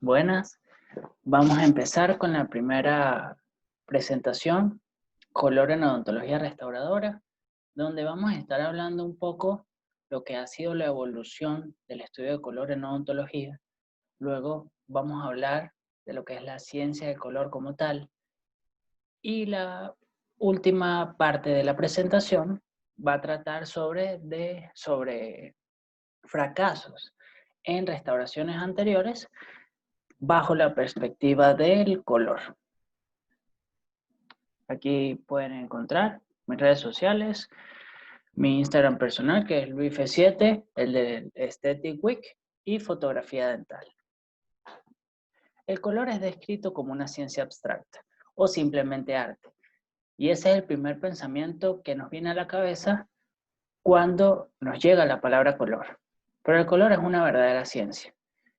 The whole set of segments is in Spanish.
Buenas, vamos a empezar con la primera presentación, color en odontología restauradora, donde vamos a estar hablando un poco lo que ha sido la evolución del estudio de color en odontología. Luego vamos a hablar de lo que es la ciencia del color como tal. Y la última parte de la presentación va a tratar sobre fracasos en restauraciones anteriores bajo la perspectiva del color. Aquí pueden encontrar mis redes sociales, mi Instagram personal, que es LuisF7, el de Aesthetic Week, y fotografía dental. El color es descrito como una ciencia abstracta o simplemente arte. Y ese es el primer pensamiento que nos viene a la cabeza cuando nos llega la palabra color. Pero el color es una verdadera ciencia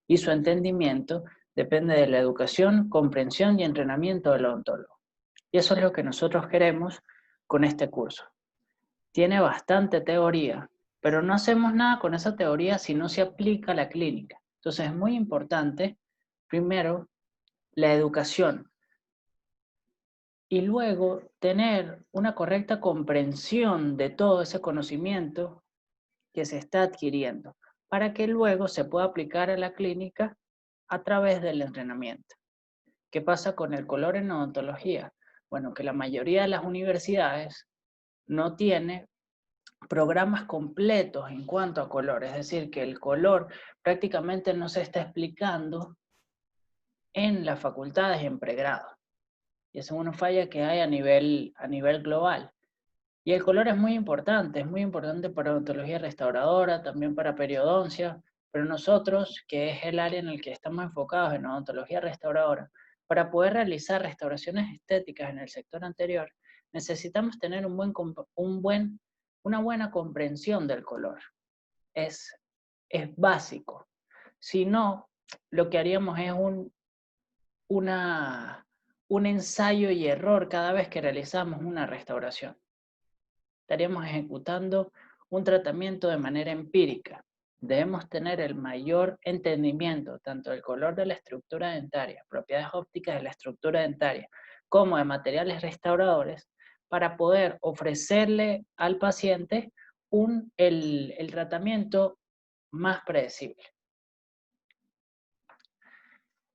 y su entendimiento depende de la educación, comprensión y entrenamiento del odontólogo. Y eso es lo que nosotros queremos con este curso. Tiene bastante teoría, pero no hacemos nada con esa teoría si no se aplica a la clínica. Entonces es muy importante, primero, la educación y luego tener una correcta comprensión de todo ese conocimiento que se está adquiriendo para que luego se pueda aplicar a la clínica a través del entrenamiento. ¿Qué pasa con el color en odontología? Bueno, que la mayoría de las universidades no tiene programas completos en cuanto a color, es decir, que el color prácticamente no se está explicando en las facultades en pregrado. Y esa es una falla que hay a nivel global. Y el color es muy importante para odontología restauradora, también para periodoncia, pero nosotros, que es el área en el que estamos enfocados en odontología restauradora, para poder realizar restauraciones estéticas en el sector anterior, necesitamos tener una buena comprensión del color. Es básico. Si no, lo que haríamos es un ensayo y error cada vez que realizamos una restauración. Estaríamos ejecutando un tratamiento de manera empírica. Debemos tener el mayor entendimiento tanto del color de la estructura dentaria, propiedades ópticas de la estructura dentaria, como de materiales restauradores, para poder ofrecerle al paciente el tratamiento más predecible.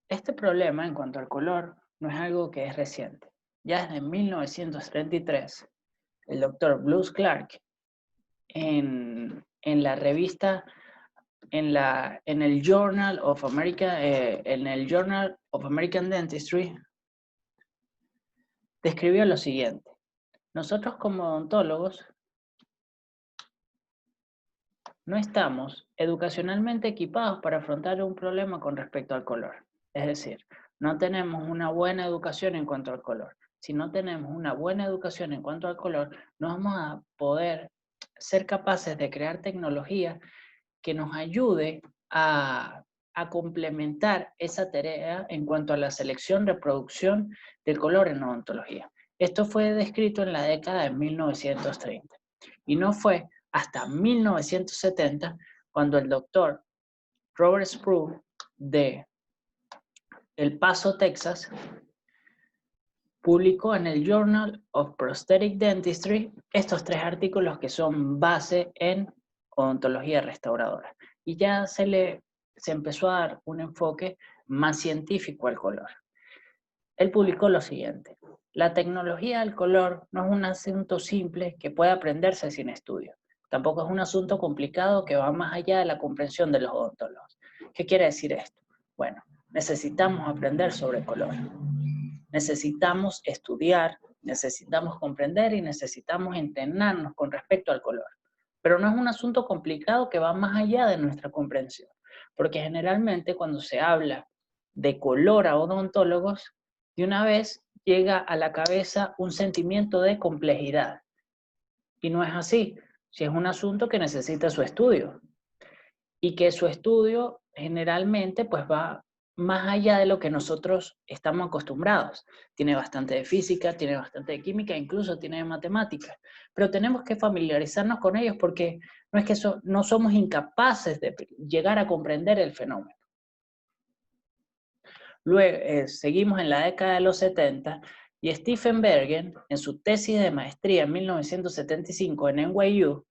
Este problema en cuanto al color no es algo que es reciente. Ya desde 1933, el doctor Bruce Clark en la revista, en el Journal of American Dentistry, describió lo siguiente. Nosotros como odontólogos no estamos educacionalmente equipados para afrontar un problema con respecto al color. Es decir, no tenemos una buena educación en cuanto al color. Si no tenemos una buena educación en cuanto al color, no vamos a poder ser capaces de crear tecnología que nos ayude a complementar esa tarea en cuanto a la selección, reproducción del color en odontología. Esto fue descrito en la década de 1930 y no fue hasta 1970 cuando el doctor Robert Spru de El Paso, Texas, publicó en el Journal of Prosthetic Dentistry estos 3 artículos que son base en odontología restauradora. Y ya se empezó a dar un enfoque más científico al color. Él publicó lo siguiente: la tecnología del color no es un asunto simple que puede aprenderse sin estudio. Tampoco es un asunto complicado que va más allá de la comprensión de los odontólogos. ¿Qué quiere decir esto? Bueno, necesitamos aprender sobre color. Necesitamos estudiar, necesitamos comprender y necesitamos entrenarnos con respecto al color. Pero no es un asunto complicado que va más allá de nuestra comprensión, porque generalmente cuando se habla de color a odontólogos, de una vez llega a la cabeza un sentimiento de complejidad. Y no es así. Si es un asunto que necesita su estudio. Y que su estudio generalmente pues va más allá de lo que nosotros estamos acostumbrados. Tiene bastante de física, tiene bastante de química, incluso tiene de matemáticas. Pero tenemos que familiarizarnos con ellos porque no es que no somos incapaces de llegar a comprender el fenómeno. Luego, seguimos en la década de los 70 y Stephen Bergen, en su tesis de maestría en 1975 en NYU,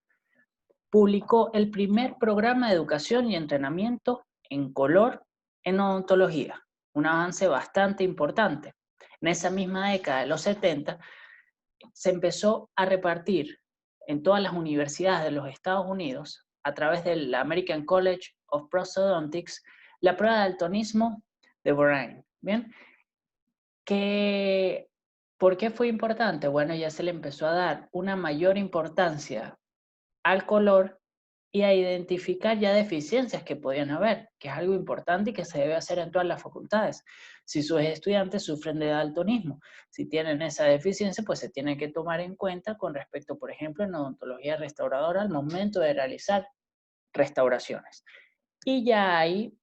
publicó el primer programa de educación y entrenamiento en color en odontología, un avance bastante importante. En esa misma década de los 70 se empezó a repartir en todas las universidades de los Estados Unidos, a través del American College of Prosthodontics, la prueba de daltonismo de Brain. ¿Bien? ¿Por qué fue importante? Bueno, ya se le empezó a dar una mayor importancia al color y a identificar ya deficiencias que podían haber, que es algo importante y que se debe hacer en todas las facultades. Si sus estudiantes sufren de daltonismo, si tienen esa deficiencia, pues se tiene que tomar en cuenta con respecto, por ejemplo, en odontología restauradora al momento de realizar restauraciones. Y ya hay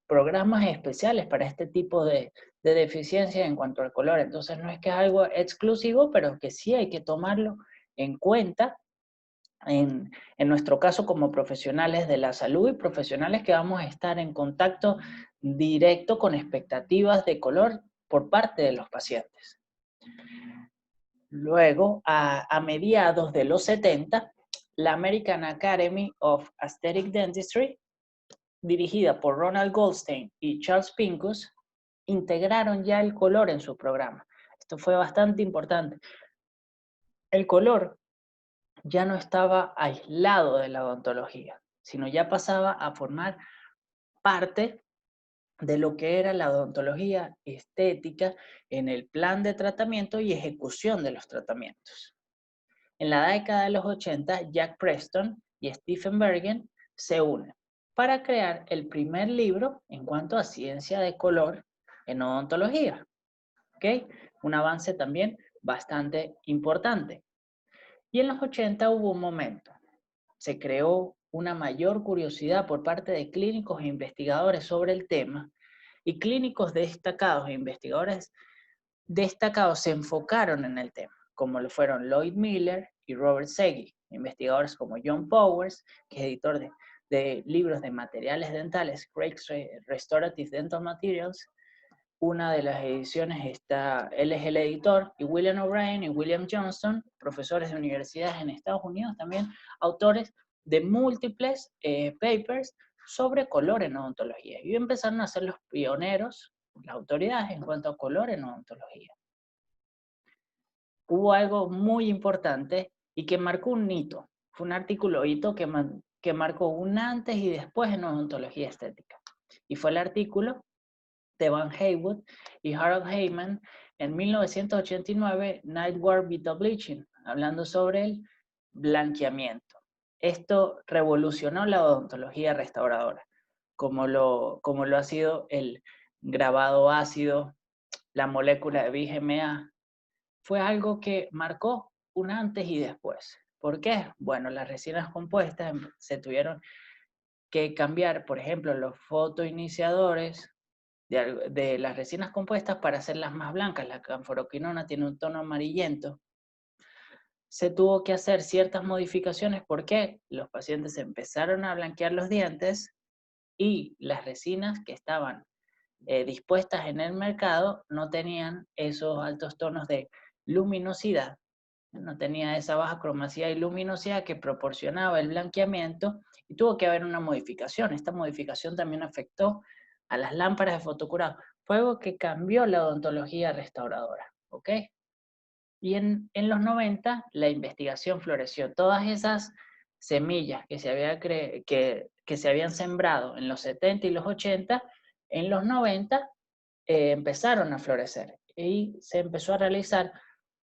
programas especiales para este tipo de deficiencias en cuanto al color. Entonces no es que es algo exclusivo, pero que sí hay que tomarlo en cuenta en nuestro caso como profesionales de la salud y profesionales que vamos a estar en contacto directo con expectativas de color por parte de los pacientes. Luego, a mediados de los 70, la American Academy of Aesthetic Dentistry, dirigida por Ronald Goldstein y Charles Pincus, integraron ya el color en su programa. Esto fue bastante importante. El color ya no estaba aislado de la odontología, sino ya pasaba a formar parte de lo que era la odontología estética en el plan de tratamiento y ejecución de los tratamientos. En la década de los 80, Jack Preston y Stephen Bergen se unen para crear el primer libro en cuanto a ciencia de color en odontología. ¿Okay? Un avance también bastante importante. Y en los 80 hubo un momento. Se creó una mayor curiosidad por parte de clínicos e investigadores sobre el tema, y clínicos destacados e investigadores destacados se enfocaron en el tema, como lo fueron Lloyd Miller y Robert Segui, investigadores como John Powers, que es editor de libros de materiales dentales, Craig's Restorative Dental Materials. Una de las ediciones él es el editor, y William O'Brien y William Johnston, profesores de universidades en Estados Unidos también, autores de múltiples papers sobre color en odontología. Y empezaron a ser los pioneros, las autoridades en cuanto a color en odontología. Hubo algo muy importante y que marcó un hito. Fue un artículo hito que marcó un antes y después en odontología estética. Y fue el artículo de Van Haywood y Harold Heyman en 1989, Nightwear Vita Bleaching, hablando sobre el blanqueamiento. Esto revolucionó la odontología restauradora, como lo ha sido el grabado ácido, la molécula de BGMA. Fue algo que marcó un antes y después. ¿Por qué? Bueno, las resinas compuestas se tuvieron que cambiar, por ejemplo, los fotoiniciadores de las resinas compuestas para hacerlas más blancas. La canforoquinona tiene un tono amarillento. Se tuvo que hacer ciertas modificaciones porque los pacientes empezaron a blanquear los dientes y las resinas que estaban dispuestas en el mercado no tenían esos altos tonos de luminosidad, no tenía esa baja cromacidad y luminosidad que proporcionaba el blanqueamiento, y tuvo que haber una modificación. Esta modificación también afectó a las lámparas de fotocurado. Fue algo que cambió la odontología restauradora, ¿ok? Y en los 90 la investigación floreció. Todas esas semillas que se habían sembrado en los 70 y los 80, en los 90 empezaron a florecer y se empezó a realizar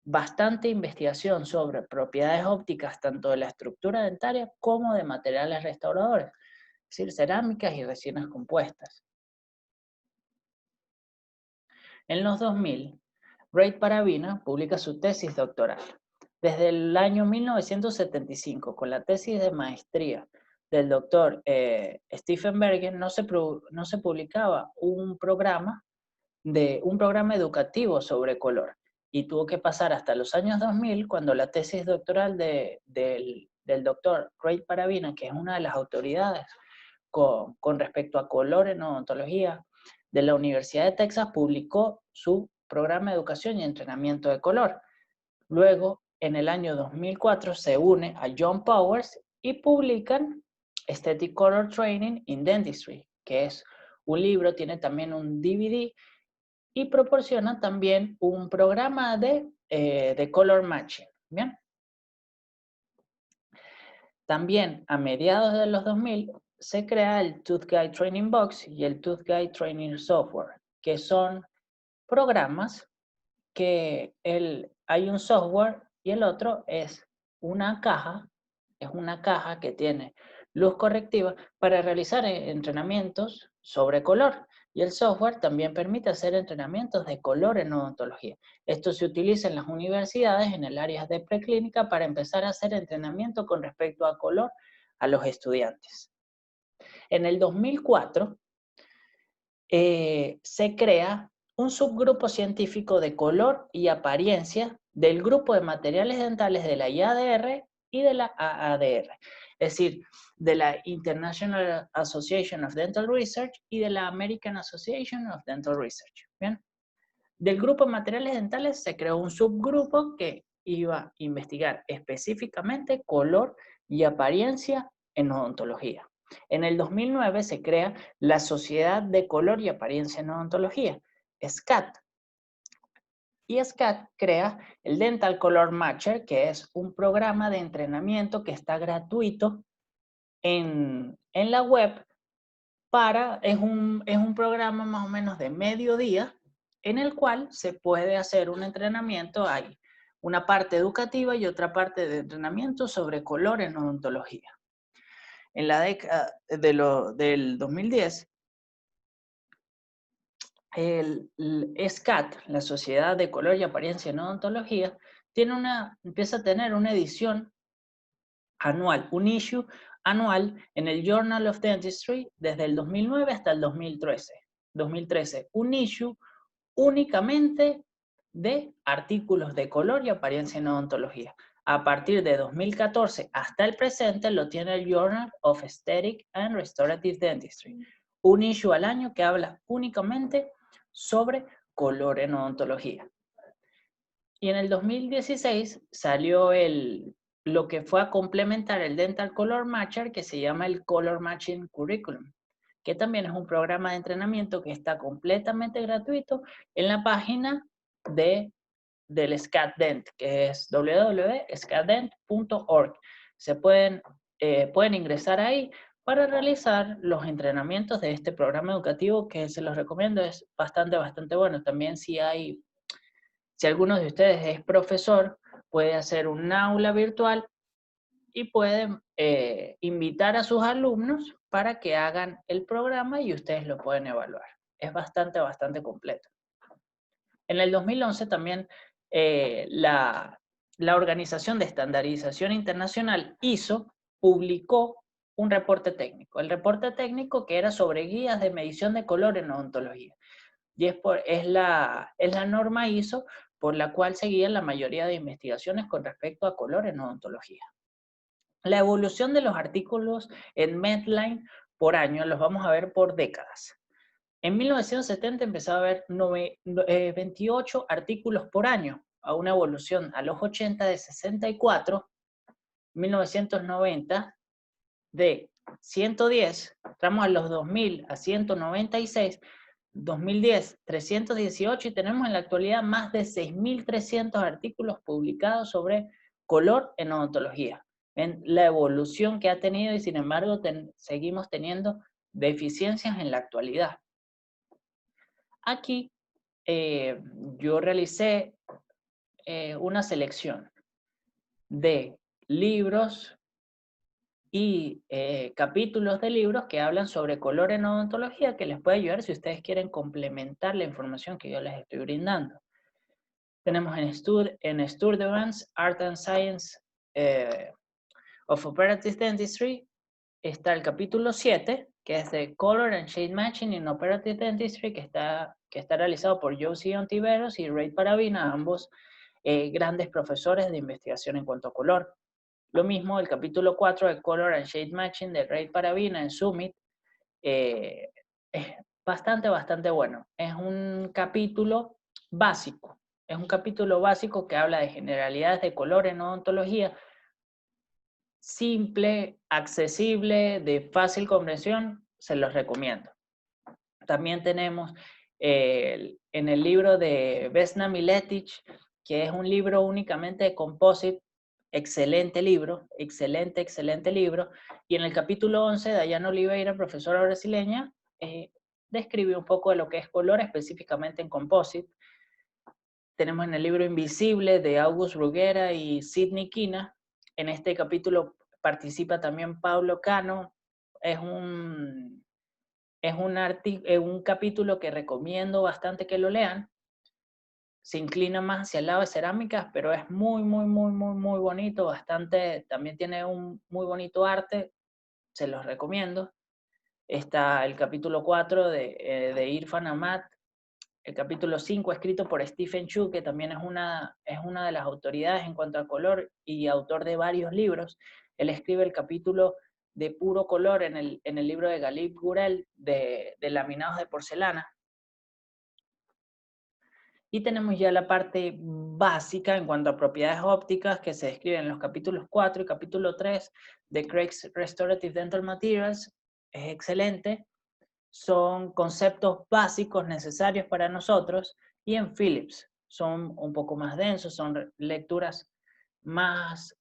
bastante investigación sobre propiedades ópticas tanto de la estructura dentaria como de materiales restauradores, es decir, cerámicas y resinas compuestas. En los 2000, Ray Paravina publica su tesis doctoral. Desde el año 1975, con la tesis de maestría del doctor Stephen Bergen, no se publicaba un programa educativo sobre color. Y tuvo que pasar hasta los años 2000, cuando la tesis doctoral del doctor Ray Paravina, que es una de las autoridades con respecto a color en odontología, de la Universidad de Texas publicó su programa de educación y entrenamiento de color. Luego, en el año 2004, se une a John Powers y publican Aesthetic Color Training in Dentistry, que es un libro, tiene también un DVD y proporciona también un programa de color matching. ¿Bien? También a mediados de los 2000 se crea el Tooth Guide Training Box y el Tooth Guide Training Software, que son programas que hay un software y el otro es una caja que tiene luz correctiva para realizar entrenamientos sobre color. Y el software también permite hacer entrenamientos de color en odontología. Esto se utiliza en las universidades, en el área de preclínica, para empezar a hacer entrenamiento con respecto a color a los estudiantes. En el 2004 se crea un subgrupo científico de color y apariencia del grupo de materiales dentales de la IADR y de la AADR, es decir, de la International Association of Dental Research y de la American Association of Dental Research. ¿Bien? Del grupo de materiales dentales se creó un subgrupo que iba a investigar específicamente color y apariencia en odontología. En el 2009 se crea la Sociedad de Color y Apariencia en Odontología, SCAT. Y SCAT crea el Dental Color Matcher, que es un programa de entrenamiento que está gratuito en la web. Es un programa más o menos de mediodía en el cual se puede hacer un entrenamiento. Hay una parte educativa y otra parte de entrenamiento sobre color en odontología. En la década del 2010, el SCAT, la Sociedad de Color y Apariencia en Odontología, empieza a tener una edición anual, un issue anual en el Journal of Dentistry desde el 2009 hasta el 2013. Un issue únicamente de artículos de color y apariencia en odontología. A partir de 2014 hasta el presente lo tiene el Journal of Aesthetic and Restorative Dentistry. Un issue al año que habla únicamente sobre color en odontología. Y en el 2016 salió lo que fue a complementar el Dental Color Matcher, que se llama el Color Matching Curriculum, que también es un programa de entrenamiento que está completamente gratuito en la página del SCAT-Dent, que es www.scatdent.org. Pueden ingresar ahí para realizar los entrenamientos de este programa educativo, que se los recomiendo, es bastante bueno. También si alguno de ustedes es profesor, puede hacer un aula virtual y pueden invitar a sus alumnos para que hagan el programa y ustedes lo pueden evaluar. Es bastante completo. En el 2011 también la Organización de Estandarización Internacional, ISO, publicó un reporte técnico. El reporte técnico que era sobre guías de medición de color en odontología. Y es la norma ISO por la cual se guían la mayoría de investigaciones con respecto a color en odontología. La evolución de los artículos en Medline por año los vamos a ver por décadas. En 1970 empezaba a haber 28 artículos por año, a una evolución a los 80 de 64, 1990 de 110, entramos a los 2000 a 196, 2010 318 y tenemos en la actualidad más de 6.300 artículos publicados sobre color en odontología. En la evolución que ha tenido y sin embargo seguimos teniendo deficiencias en la actualidad. Aquí yo realicé una selección de libros y capítulos de libros que hablan sobre color en odontología que les puede ayudar si ustedes quieren complementar la información que yo les estoy brindando. Tenemos en Sturtevant's Art and Science of Operative Dentistry, está el capítulo 7, que es de Color and Shade Matching in Operative Dentistry, que está realizado por Josie Ontiveros y Ray Paravina, ambos grandes profesores de investigación en cuanto a color. Lo mismo el capítulo 4 de Color and Shade Matching de Ray Paravina en Summit, bastante bueno. Es un capítulo básico. Es un capítulo básico que habla de generalidades de color en odontología, simple, accesible, de fácil comprensión, se los recomiendo. También tenemos en el libro de Vesna Miletic, que es un libro únicamente de composite, excelente libro, excelente libro. Y en el capítulo 11, Dayana Oliveira, profesora brasileña, describe un poco de lo que es color específicamente en composite. Tenemos en el libro Invisible de August Bruguera y Sidney Quina. En este capítulo participa también Pablo Cano. Es un capítulo que recomiendo bastante que lo lean. Se inclina más hacia el lado de cerámicas, pero es muy bonito, bastante, también tiene un muy bonito arte, se los recomiendo. Está el capítulo 4 de Irfan Ahmad, el capítulo 5 escrito por Stephen Chu, que también es una de las autoridades en cuanto a color y autor de varios libros. Él escribe el capítulo de puro color en el libro de Galip Gurel de laminados de porcelana. Y tenemos ya la parte básica en cuanto a propiedades ópticas que se describen en los capítulos 4 y capítulo 3 de Craig's Restorative Dental Materials. Es excelente. Son conceptos básicos necesarios para nosotros. Y en Phillips son un poco más densos, son lecturas más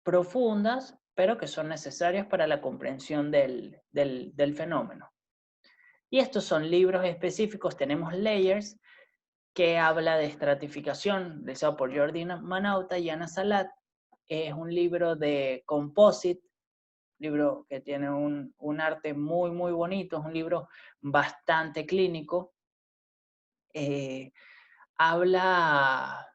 profundas, pero que son necesarias para la comprensión del fenómeno. Y estos son libros específicos. Tenemos Layers, que habla de estratificación, realizado por Jordi Manauta y Ana Salat. Es un libro de composite, libro que tiene un arte muy bonito, es un libro bastante clínico. Habla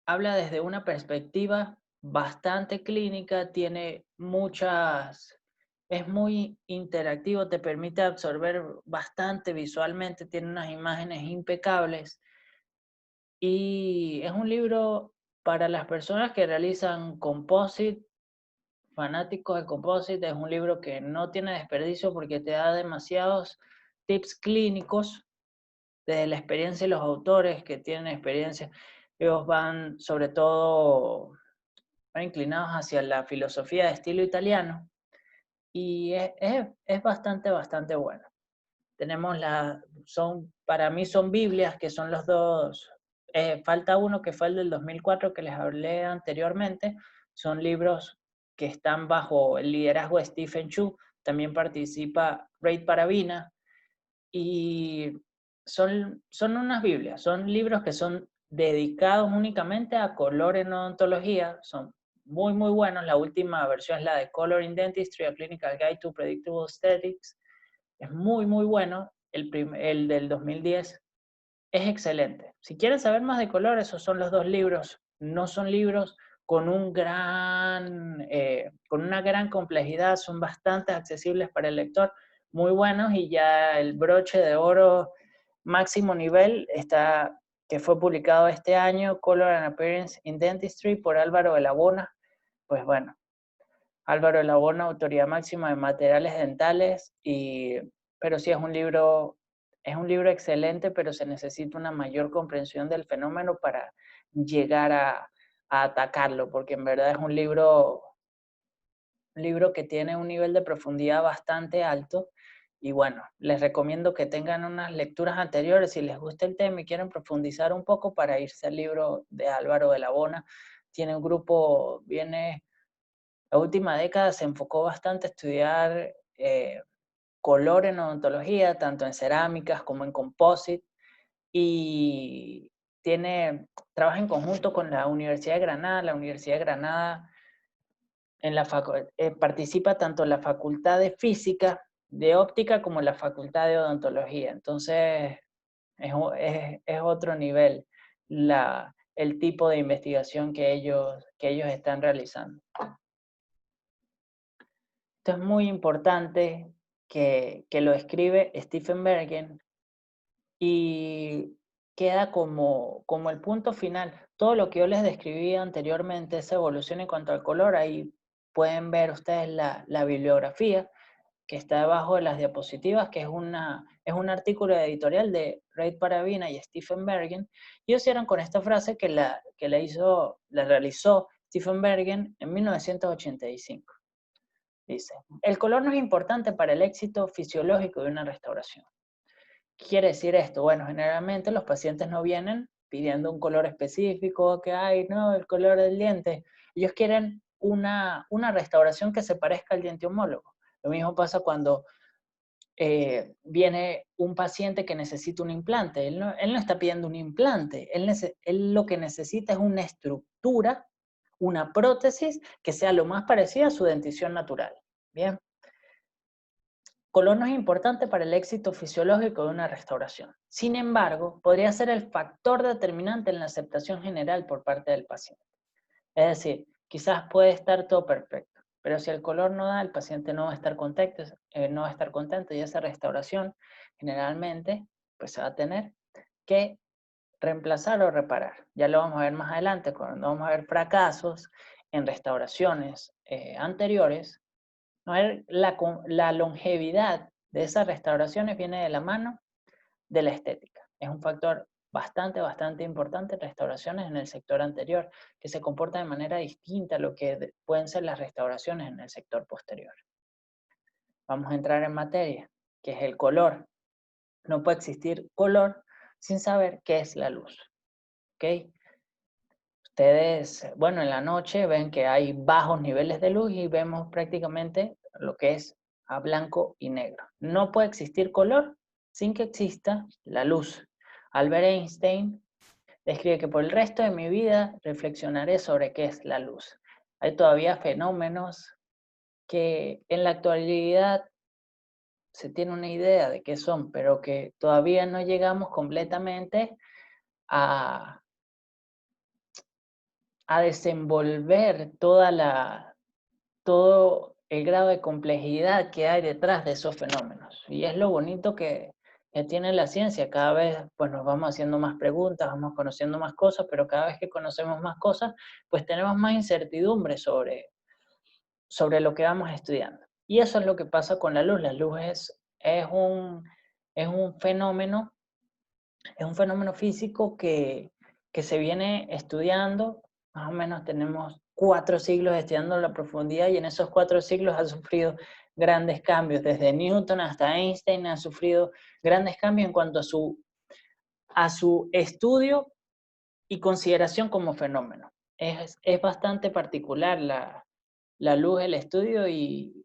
desde una perspectiva bastante clínica, es muy interactivo, te permite absorber bastante visualmente, tiene unas imágenes impecables. Y es un libro para las personas que realizan composite, fanáticos de composite. Es un libro que no tiene desperdicio porque te da demasiados tips clínicos desde la experiencia de los autores que tienen experiencia. Ellos van sobre todo inclinados hacia la filosofía de estilo italiano y es bastante bueno. Tenemos para mí son Biblias, que son los dos. Falta uno que fue el del 2004 que les hablé anteriormente. Son libros que están bajo el liderazgo de Stephen Chu. También participa Ray Paravina. Y son unas Biblias, son libros que son dedicados únicamente a color en odontología. Son muy buenos. La última versión es la de Color in Dentistry, a Clinical Guide to Predictable Aesthetics. Es muy bueno. El del 2010 es excelente. Si quieren saber más de color, esos son los dos libros. No son libros con una gran complejidad, son bastante accesibles para el lector, muy buenos. Y ya el broche de oro máximo nivel que fue publicado este año, Color and Appearance in Dentistry, por Álvaro de la Bona. Pues bueno, Álvaro de la Bona, autoridad máxima de materiales dentales, pero sí es un libro excelente, pero se necesita una mayor comprensión del fenómeno para llegar a atacarlo, porque en verdad es un libro que tiene un nivel de profundidad bastante alto. Y bueno, les recomiendo que tengan unas lecturas anteriores si les gusta el tema y quieren profundizar un poco, para irse al libro de Álvaro de la Bona. Tiene un grupo, la última década se enfocó bastante a estudiar color en odontología, tanto en cerámicas como en composite, y trabaja en conjunto con la Universidad de Granada. La Universidad de Granada participa tanto en la Facultad de Física, de Óptica, como en la Facultad de Odontología. Entonces, es otro nivel el tipo de investigación que ellos están realizando. Esto es muy importante, que lo escribe Stephen Bergen, y queda como el punto final. Todo lo que yo les describí anteriormente, esa evolución en cuanto al color, ahí pueden ver ustedes la bibliografía. que está debajo de las diapositivas, que es un artículo editorial de Ray Paravina y Stephen Bergen. Y ellos cierran con esta frase que la realizó Stephen Bergen en 1985. Dice, el color no es importante para el éxito fisiológico de una restauración. ¿Qué quiere decir esto? Bueno, generalmente los pacientes no vienen pidiendo un color específico, que hay, no, el color del diente. Ellos quieren una restauración que se parezca al diente homólogo. Lo mismo pasa cuando viene un paciente que necesita un implante. Él no está pidiendo un implante, él lo que necesita es una estructura, una prótesis que sea lo más parecida a su dentición natural. Bien. Color no es importante para el éxito fisiológico de una restauración. Sin embargo, podría ser el factor determinante en la aceptación general por parte del paciente. Es decir, quizás puede estar todo perfecto, pero si el color no da, el paciente no va a estar contento y esa restauración generalmente pues se va a tener que reemplazar o reparar. Ya lo vamos a ver más adelante cuando vamos a ver fracasos en restauraciones anteriores. La longevidad de esas restauraciones viene de la mano de la estética. Es un factor bastante importante en restauraciones en el sector anterior, que se comporta de manera distinta a lo que pueden ser las restauraciones en el sector posterior. Vamos a entrar en materia, que es el color. No puede existir color sin saber qué es la luz. ¿Ok? Ustedes, bueno, en la noche ven que hay bajos niveles de luz y vemos prácticamente lo que es a blanco y negro. No puede existir color sin que exista la luz. Albert Einstein describe que por el resto de mi vida reflexionaré sobre qué es la luz. Hay todavía fenómenos que en la actualidad se tiene una idea de qué son, pero que todavía no llegamos completamente a desenvolver todo el grado de complejidad que hay detrás de esos fenómenos. Y es lo bonito que tiene la ciencia. Cada vez pues, nos vamos haciendo más preguntas, vamos conociendo más cosas, pero cada vez que conocemos más cosas, pues tenemos más incertidumbre sobre lo que vamos estudiando. Y eso es lo que pasa con la luz. La luz es un fenómeno físico que se viene estudiando. Más o menos tenemos 4 siglos estudiando la profundidad y en esos 4 siglos ha sufrido grandes cambios. Desde Newton hasta Einstein ha sufrido grandes cambios en cuanto a su estudio y consideración como fenómeno. Es bastante particular la luz, el estudio y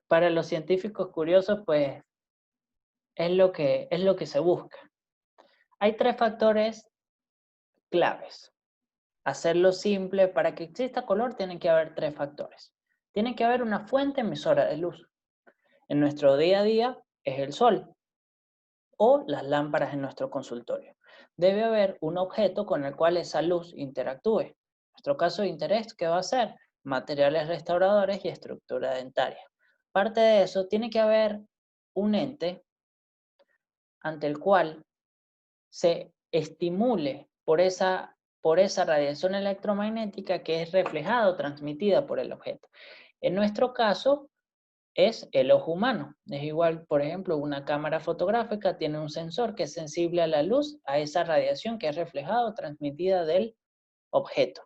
para los científicos curiosos, pues es lo que se busca. Hay 3 factores claves. Hacerlo simple, para que exista color tienen que haber 3 factores. Tiene que haber una fuente emisora de luz. En nuestro día a día es el sol o las lámparas en nuestro consultorio. Debe haber un objeto con el cual esa luz interactúe. En nuestro caso de interés, ¿qué va a ser? Materiales restauradores y estructura dentaria. Parte de eso, tiene que haber un ente ante el cual se estimule por esa radiación electromagnética que es reflejada o transmitida por el objeto. En nuestro caso es el ojo humano. Es igual, por ejemplo, una cámara fotográfica tiene un sensor que es sensible a la luz, a esa radiación que es reflejada o transmitida del objeto.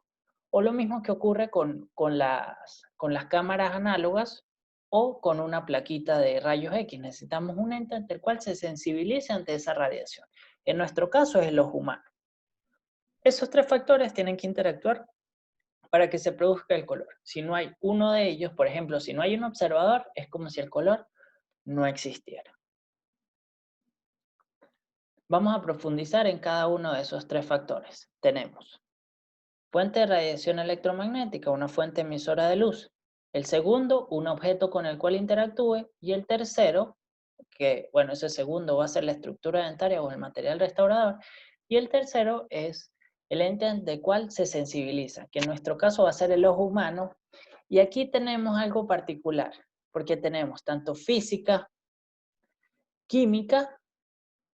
O lo mismo que ocurre con las cámaras análogas o con una plaquita de rayos X. Necesitamos un ente ante el cual se sensibilice ante esa radiación. En nuestro caso es el ojo humano. Esos 3 factores tienen que interactuar para que se produzca el color. Si no hay uno de ellos, por ejemplo, si no hay un observador, es como si el color no existiera. Vamos a profundizar en cada uno de esos 3 factores. Tenemos fuente de radiación electromagnética, una fuente emisora de luz. El segundo, un objeto con el cual interactúe. Y el tercero, que bueno, ese segundo va a ser la estructura dentaria o el material restaurador. Y el tercero es el ente ante el cual se sensibiliza, que en nuestro caso va a ser el ojo humano. Y aquí tenemos algo particular, porque tenemos tanto física, química,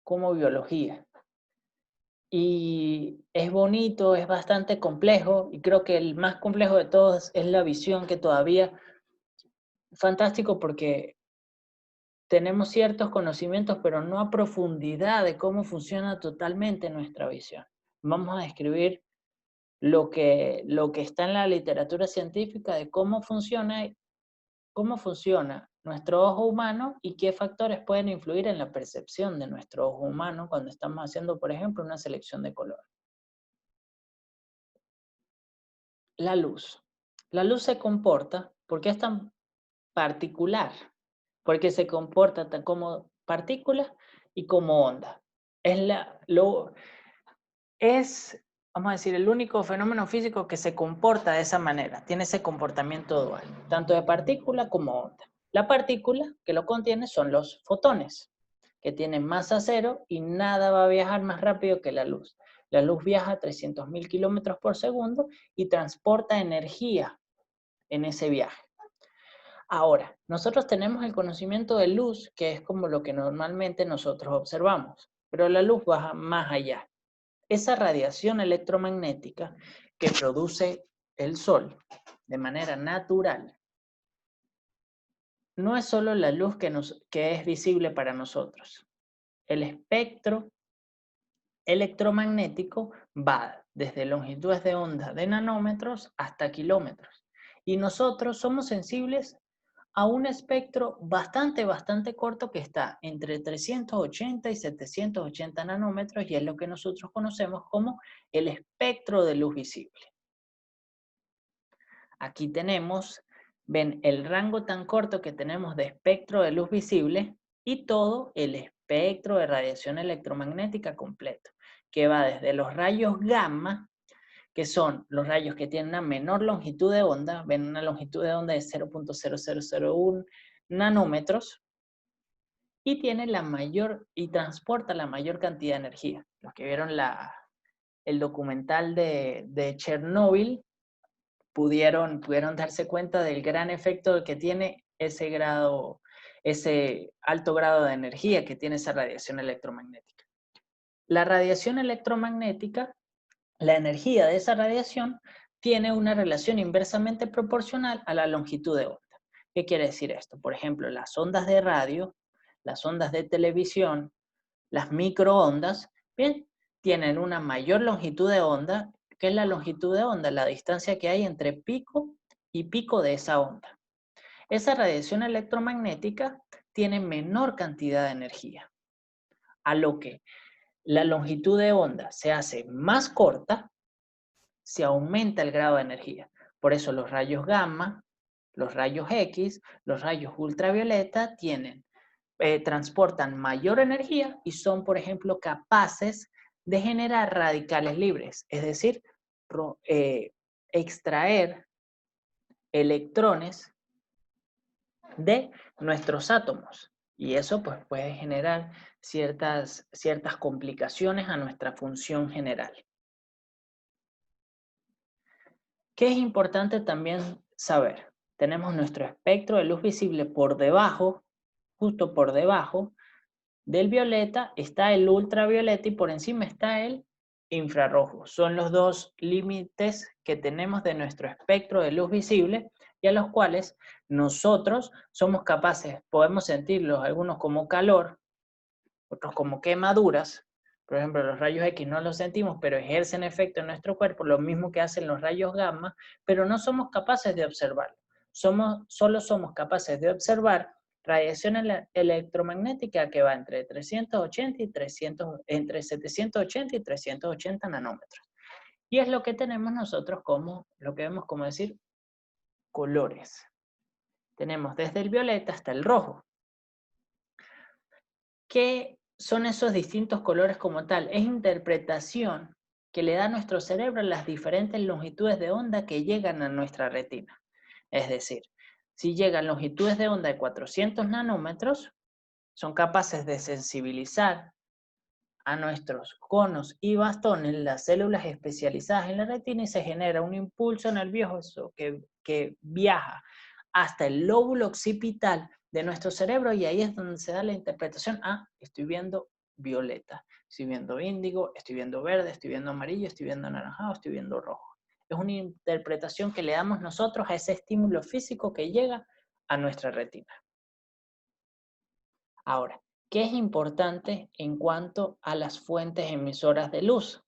como biología. Y es bonito, es bastante complejo, y creo que el más complejo de todos es la visión que todavía fantástico porque tenemos ciertos conocimientos, pero no a profundidad de cómo funciona totalmente nuestra visión. Vamos a describir lo que está en la literatura científica de cómo funciona nuestro ojo humano y qué factores pueden influir en la percepción de nuestro ojo humano cuando estamos haciendo, por ejemplo, una selección de color. La luz. La luz se comporta, ¿por qué es tan particular? Porque se comporta como partícula y como onda. Es, vamos a decir, el único fenómeno físico que se comporta de esa manera, tiene ese comportamiento dual, tanto de partícula como onda. La partícula que lo contiene son los fotones, que tienen masa cero y nada va a viajar más rápido que la luz. La luz viaja a 300.000 kilómetros por segundo y transporta energía en ese viaje. Ahora, nosotros tenemos el conocimiento de luz, que es como lo que normalmente nosotros observamos, pero la luz va más allá. Esa radiación electromagnética que produce el Sol de manera natural, no es solo la luz que es visible para nosotros. El espectro electromagnético va desde longitudes de onda de nanómetros hasta kilómetros. Y nosotros somos sensibles a un espectro bastante corto que está entre 380 y 780 nanómetros y es lo que nosotros conocemos como el espectro de luz visible. Aquí tenemos, ven el rango tan corto que tenemos de espectro de luz visible y todo el espectro de radiación electromagnética completo, que va desde los rayos gamma, que son los rayos que tienen una menor longitud de onda, ven una longitud de onda de 0.0001 nanómetros, y tiene y transporta la mayor cantidad de energía. Los que vieron el documental de Chernóbil pudieron darse cuenta del gran efecto que tiene ese alto grado de energía que tiene esa radiación electromagnética. La radiación electromagnética, la energía de esa radiación tiene una relación inversamente proporcional a la longitud de onda. ¿Qué quiere decir esto? Por ejemplo, las ondas de radio, las ondas de televisión, las microondas, bien, tienen una mayor longitud de onda. ¿Qué es la longitud de onda? La distancia que hay entre pico y pico de esa onda. Esa radiación electromagnética tiene menor cantidad de energía, a lo que la longitud de onda se hace más corta, se aumenta el grado de energía. Por eso los rayos gamma, los rayos X, los rayos ultravioleta transportan mayor energía y son, por ejemplo, capaces de generar radicales libres, es decir, extraer electrones de nuestros átomos. Y eso pues, puede generar ciertas complicaciones a nuestra función general. ¿Qué es importante también saber? Tenemos nuestro espectro de luz visible por debajo, justo por debajo del violeta está el ultravioleta y por encima está el infrarrojo. Son los dos límites que tenemos de nuestro espectro de luz visible y a los cuales nosotros somos capaces, podemos sentirlos algunos como calor, otros como quemaduras. Por ejemplo, los rayos X no los sentimos, pero ejercen efecto en nuestro cuerpo, lo mismo que hacen los rayos gamma, pero no somos capaces de observarlo. Solo somos capaces de observar radiación electromagnética que va entre 380 y entre 780 y 380 nanómetros. Y es lo que tenemos nosotros como, lo que vemos como decir, colores. Tenemos desde el violeta hasta el rojo. ¿Qué son esos distintos colores como tal? Es interpretación que le da a nuestro cerebro las diferentes longitudes de onda que llegan a nuestra retina. Es decir, si llegan longitudes de onda de 400 nanómetros, son capaces de sensibilizar a nuestros conos y bastones las células especializadas en la retina y se genera un impulso nervioso que viaja hasta el lóbulo occipital de nuestro cerebro y ahí es donde se da la interpretación, estoy viendo violeta, estoy viendo índigo, estoy viendo verde, estoy viendo amarillo, estoy viendo anaranjado, estoy viendo rojo. Es una interpretación que le damos nosotros a ese estímulo físico que llega a nuestra retina. Ahora, ¿qué es importante en cuanto a las fuentes emisoras de luz?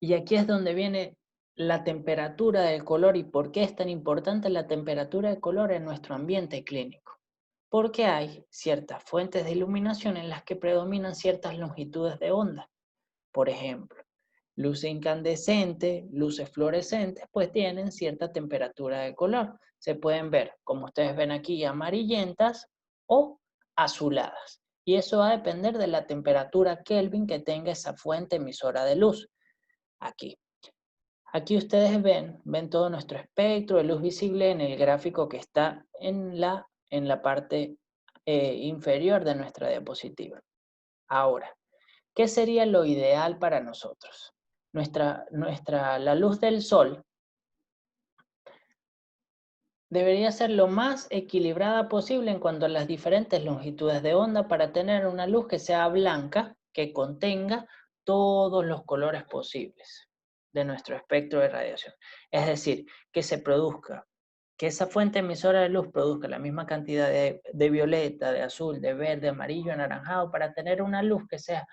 Y aquí es donde viene la temperatura del color y por qué es tan importante la temperatura del color en nuestro ambiente clínico. Porque hay ciertas fuentes de iluminación en las que predominan ciertas longitudes de onda. Por ejemplo, luces incandescentes, luces fluorescentes, pues tienen cierta temperatura de color. Se pueden ver, como ustedes ven aquí, amarillentas o azuladas. Y eso va a depender de la temperatura Kelvin que tenga esa fuente emisora de luz. Aquí. Aquí ustedes ven todo nuestro espectro de luz visible en el gráfico que está en la parte inferior de nuestra diapositiva. Ahora, ¿qué sería lo ideal para nosotros? La luz del sol debería ser lo más equilibrada posible en cuanto a las diferentes longitudes de onda para tener una luz que sea blanca, que contenga todos los colores posibles de nuestro espectro de radiación. Es decir, que se produzca, que esa fuente emisora de luz produzca la misma cantidad de violeta, de azul, de verde, amarillo, anaranjado, para tener una luz que sea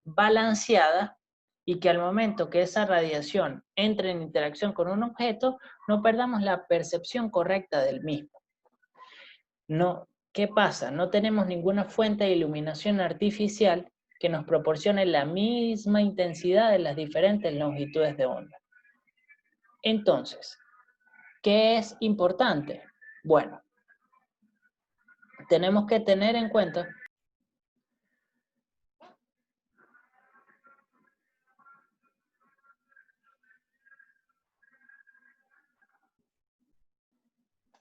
balanceada y que al momento que esa radiación entre en interacción con un objeto, no perdamos la percepción correcta del mismo. No, ¿qué pasa? No tenemos ninguna fuente de iluminación artificial que nos proporcione la misma intensidad de las diferentes longitudes de onda. Entonces, ¿qué es importante? Bueno, tenemos que tener en cuenta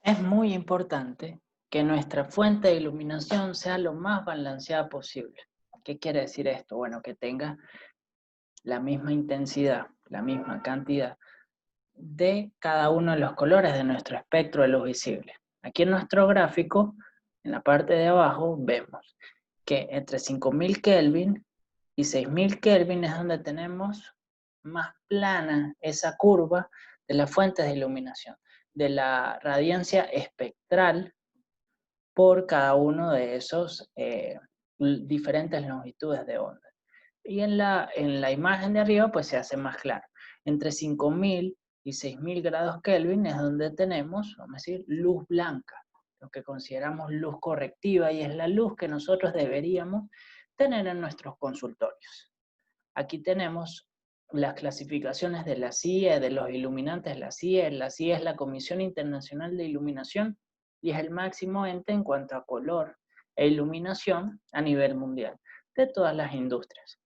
es muy importante que nuestra fuente de iluminación sea lo más balanceada posible. ¿Qué quiere decir esto? Bueno, que tenga la misma intensidad, la misma cantidad de cada uno de los colores de nuestro espectro de luz visible. Aquí en nuestro gráfico, en la parte de abajo, vemos que entre 5000 Kelvin y 6000 Kelvin es donde tenemos más plana esa curva de las fuentes de iluminación, de la radiancia espectral por cada uno de esos diferentes longitudes de onda. Y en la imagen de arriba pues se hace más claro. Entre 5000 y 6000 grados Kelvin es donde tenemos, vamos a decir, luz blanca, lo que consideramos luz correctiva y es la luz que nosotros deberíamos tener en nuestros consultorios. Aquí tenemos las clasificaciones de la CIE, de los iluminantes de la CIE. La CIE es la Comisión Internacional de Iluminación y es el máximo ente en cuanto a color e iluminación a nivel mundial de todas las industrias.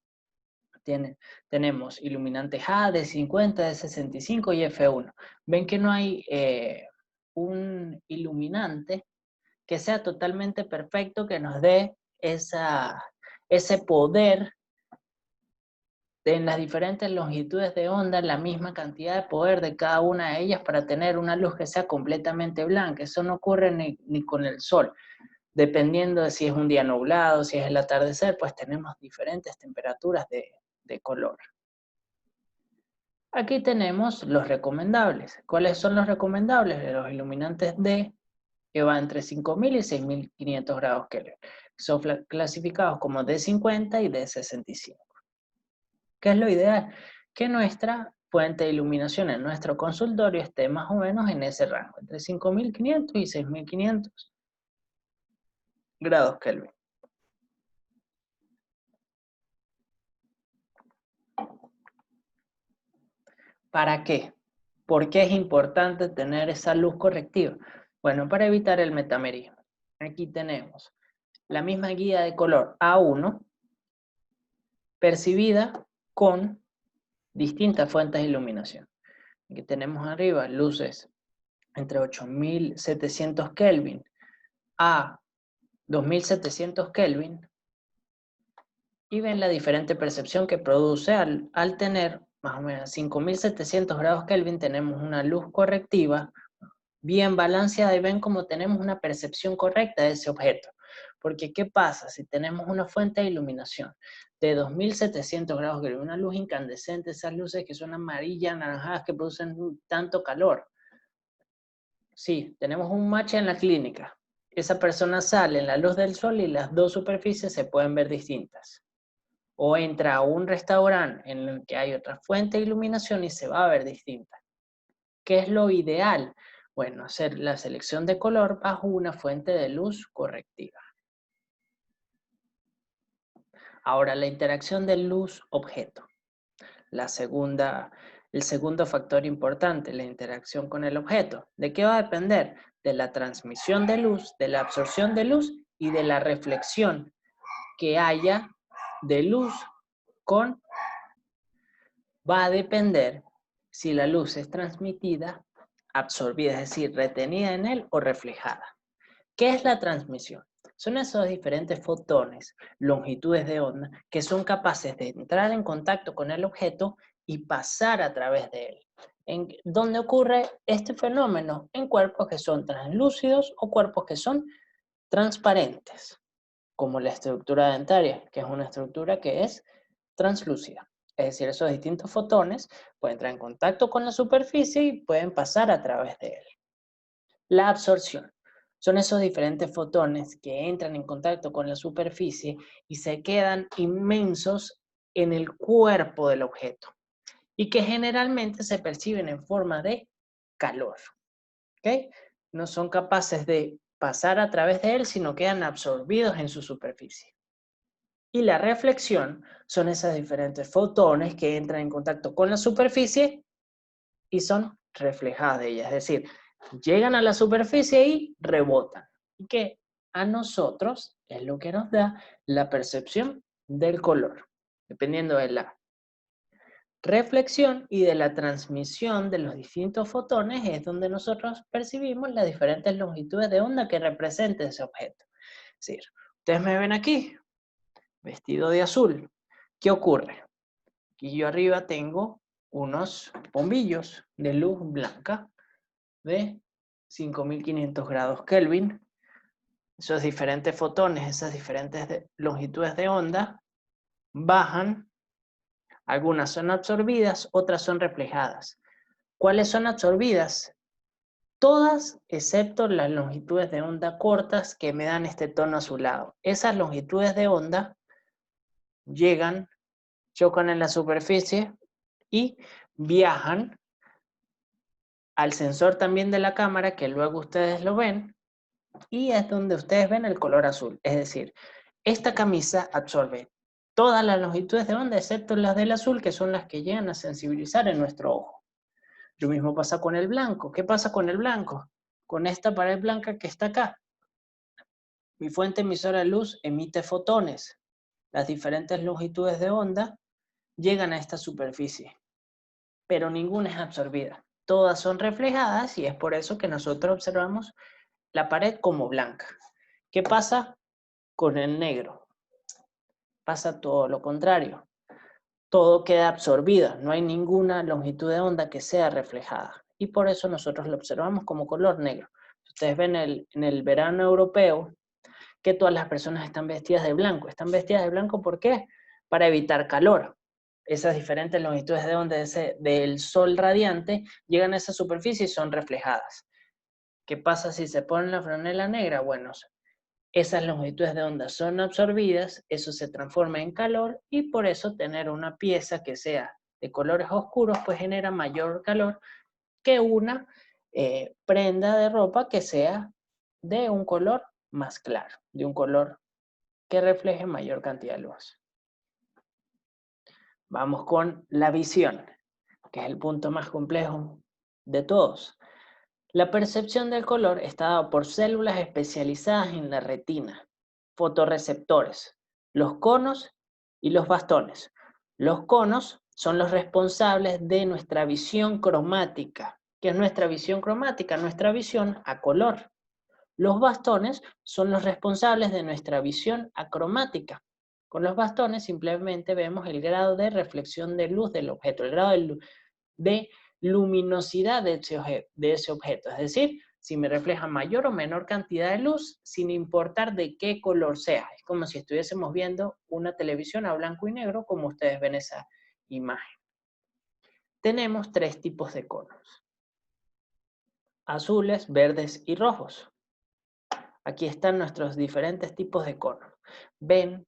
Tenemos iluminantes A de 50, de 65 y F1. Ven que no hay un iluminante que sea totalmente perfecto, que nos dé ese poder en las diferentes longitudes de onda, la misma cantidad de poder de cada una de ellas para tener una luz que sea completamente blanca. Eso no ocurre ni con el sol. Dependiendo de si es un día nublado, si es el atardecer, pues tenemos diferentes temperaturas de color. Aquí tenemos los recomendables. ¿Cuáles son los recomendables? De los iluminantes D, que va entre 5000 y 6500 grados Kelvin. Son clasificados como D50 y D65. ¿Qué es lo ideal? Que nuestra fuente de iluminación en nuestro consultorio esté más o menos en ese rango, entre 5500 y 6500 grados Kelvin. ¿Para qué? ¿Por qué es importante tener esa luz correctiva? Bueno, para evitar el metamerismo. Aquí tenemos la misma guía de color A1 percibida con distintas fuentes de iluminación. Aquí tenemos arriba luces entre 8700 Kelvin a 2700 Kelvin y ven la diferente percepción que produce al tener más o menos 5700 grados Kelvin. Tenemos una luz correctiva bien balanceada y ven cómo tenemos una percepción correcta de ese objeto. Porque ¿qué pasa? Si tenemos una fuente de iluminación de 2700 grados Kelvin, una luz incandescente, esas luces que son amarillas, anaranjadas, que producen tanto calor, sí, tenemos un match en la clínica. Esa persona sale en la luz del sol y las dos superficies se pueden ver distintas. O entra a un restaurante en el que hay otra fuente de iluminación y se va a ver distinta. ¿Qué es lo ideal? Bueno, hacer la selección de color bajo una fuente de luz correctiva. Ahora, la interacción de luz-objeto. El segundo factor importante, la interacción con el objeto. ¿De qué va a depender? De la transmisión de luz, de la absorción de luz y de la reflexión que haya de luz con... Va a depender si la luz es transmitida, absorbida, es decir, retenida en él o reflejada. ¿Qué es la transmisión? Son esos diferentes fotones, longitudes de onda, que son capaces de entrar en contacto con el objeto y pasar a través de él. ¿Dónde ocurre este fenómeno? En cuerpos que son translúcidos o cuerpos que son transparentes, como la estructura dentaria, que es una estructura que es translúcida. Es decir, esos distintos fotones pueden entrar en contacto con la superficie y pueden pasar a través de él. La absorción. Son esos diferentes fotones que entran en contacto con la superficie y se quedan inmensos en el cuerpo del objeto y que generalmente se perciben en forma de calor. ¿Okay? No son capaces de pasar a través de él, sino quedan absorbidos en su superficie. Y la reflexión son esos diferentes fotones que entran en contacto con la superficie y son reflejadas de ella, es decir, llegan a la superficie y rebotan. Y que a nosotros es lo que nos da la percepción del color, dependiendo de la reflexión y de la transmisión de los distintos fotones, es donde nosotros percibimos las diferentes longitudes de onda que representa ese objeto. Es decir, ustedes me ven aquí, vestido de azul. ¿Qué ocurre? Aquí yo arriba tengo unos bombillos de luz blanca de 5500 grados Kelvin. Esos diferentes fotones, esas diferentes longitudes de onda, bajan. Algunas son absorbidas, otras son reflejadas. ¿Cuáles son absorbidas? Todas, excepto las longitudes de onda cortas que me dan este tono azulado. Esas longitudes de onda llegan, chocan en la superficie y viajan al sensor también de la cámara, que luego ustedes lo ven, y es donde ustedes ven el color azul. Es decir, esta camisa absorbe todas las longitudes de onda, excepto las del azul, que son las que llegan a sensibilizar en nuestro ojo. Lo mismo pasa con el blanco. ¿Qué pasa con el blanco? Con esta pared blanca que está acá. Mi fuente emisora de luz emite fotones. Las diferentes longitudes de onda llegan a esta superficie, pero ninguna es absorbida. Todas son reflejadas y es por eso que nosotros observamos la pared como blanca. ¿Qué pasa con el negro? Pasa todo lo contrario. Todo queda absorbido, no hay ninguna longitud de onda que sea reflejada. Y por eso nosotros lo observamos como color negro. Ustedes ven en el verano europeo que todas las personas están vestidas de blanco. Están vestidas de blanco, ¿por qué? Para evitar calor. Esas diferentes longitudes de onda del sol radiante llegan a esa superficie y son reflejadas. ¿Qué pasa si se pone la franela negra? Bueno, esas longitudes de onda son absorbidas, eso se transforma en calor y por eso tener una pieza que sea de colores oscuros pues genera mayor calor que una prenda de ropa que sea de un color más claro, de un color que refleje mayor cantidad de luz. Vamos con la visión, que es el punto más complejo de todos. La percepción del color está dada por células especializadas en la retina, fotorreceptores, los conos y los bastones. Los conos son los responsables de nuestra visión cromática. ¿Qué es nuestra visión cromática? Nuestra visión a color. Los bastones son los responsables de nuestra visión acromática. Con los bastones simplemente vemos el grado de reflexión de luz del objeto, el grado de luminosidad de ese objeto. Es decir, si me refleja mayor o menor cantidad de luz, sin importar de qué color sea. Es como si estuviésemos viendo una televisión a blanco y negro, como ustedes ven esa imagen. Tenemos tres tipos de conos. azules, verdes y rojos. Aquí están nuestros diferentes tipos de conos. Ven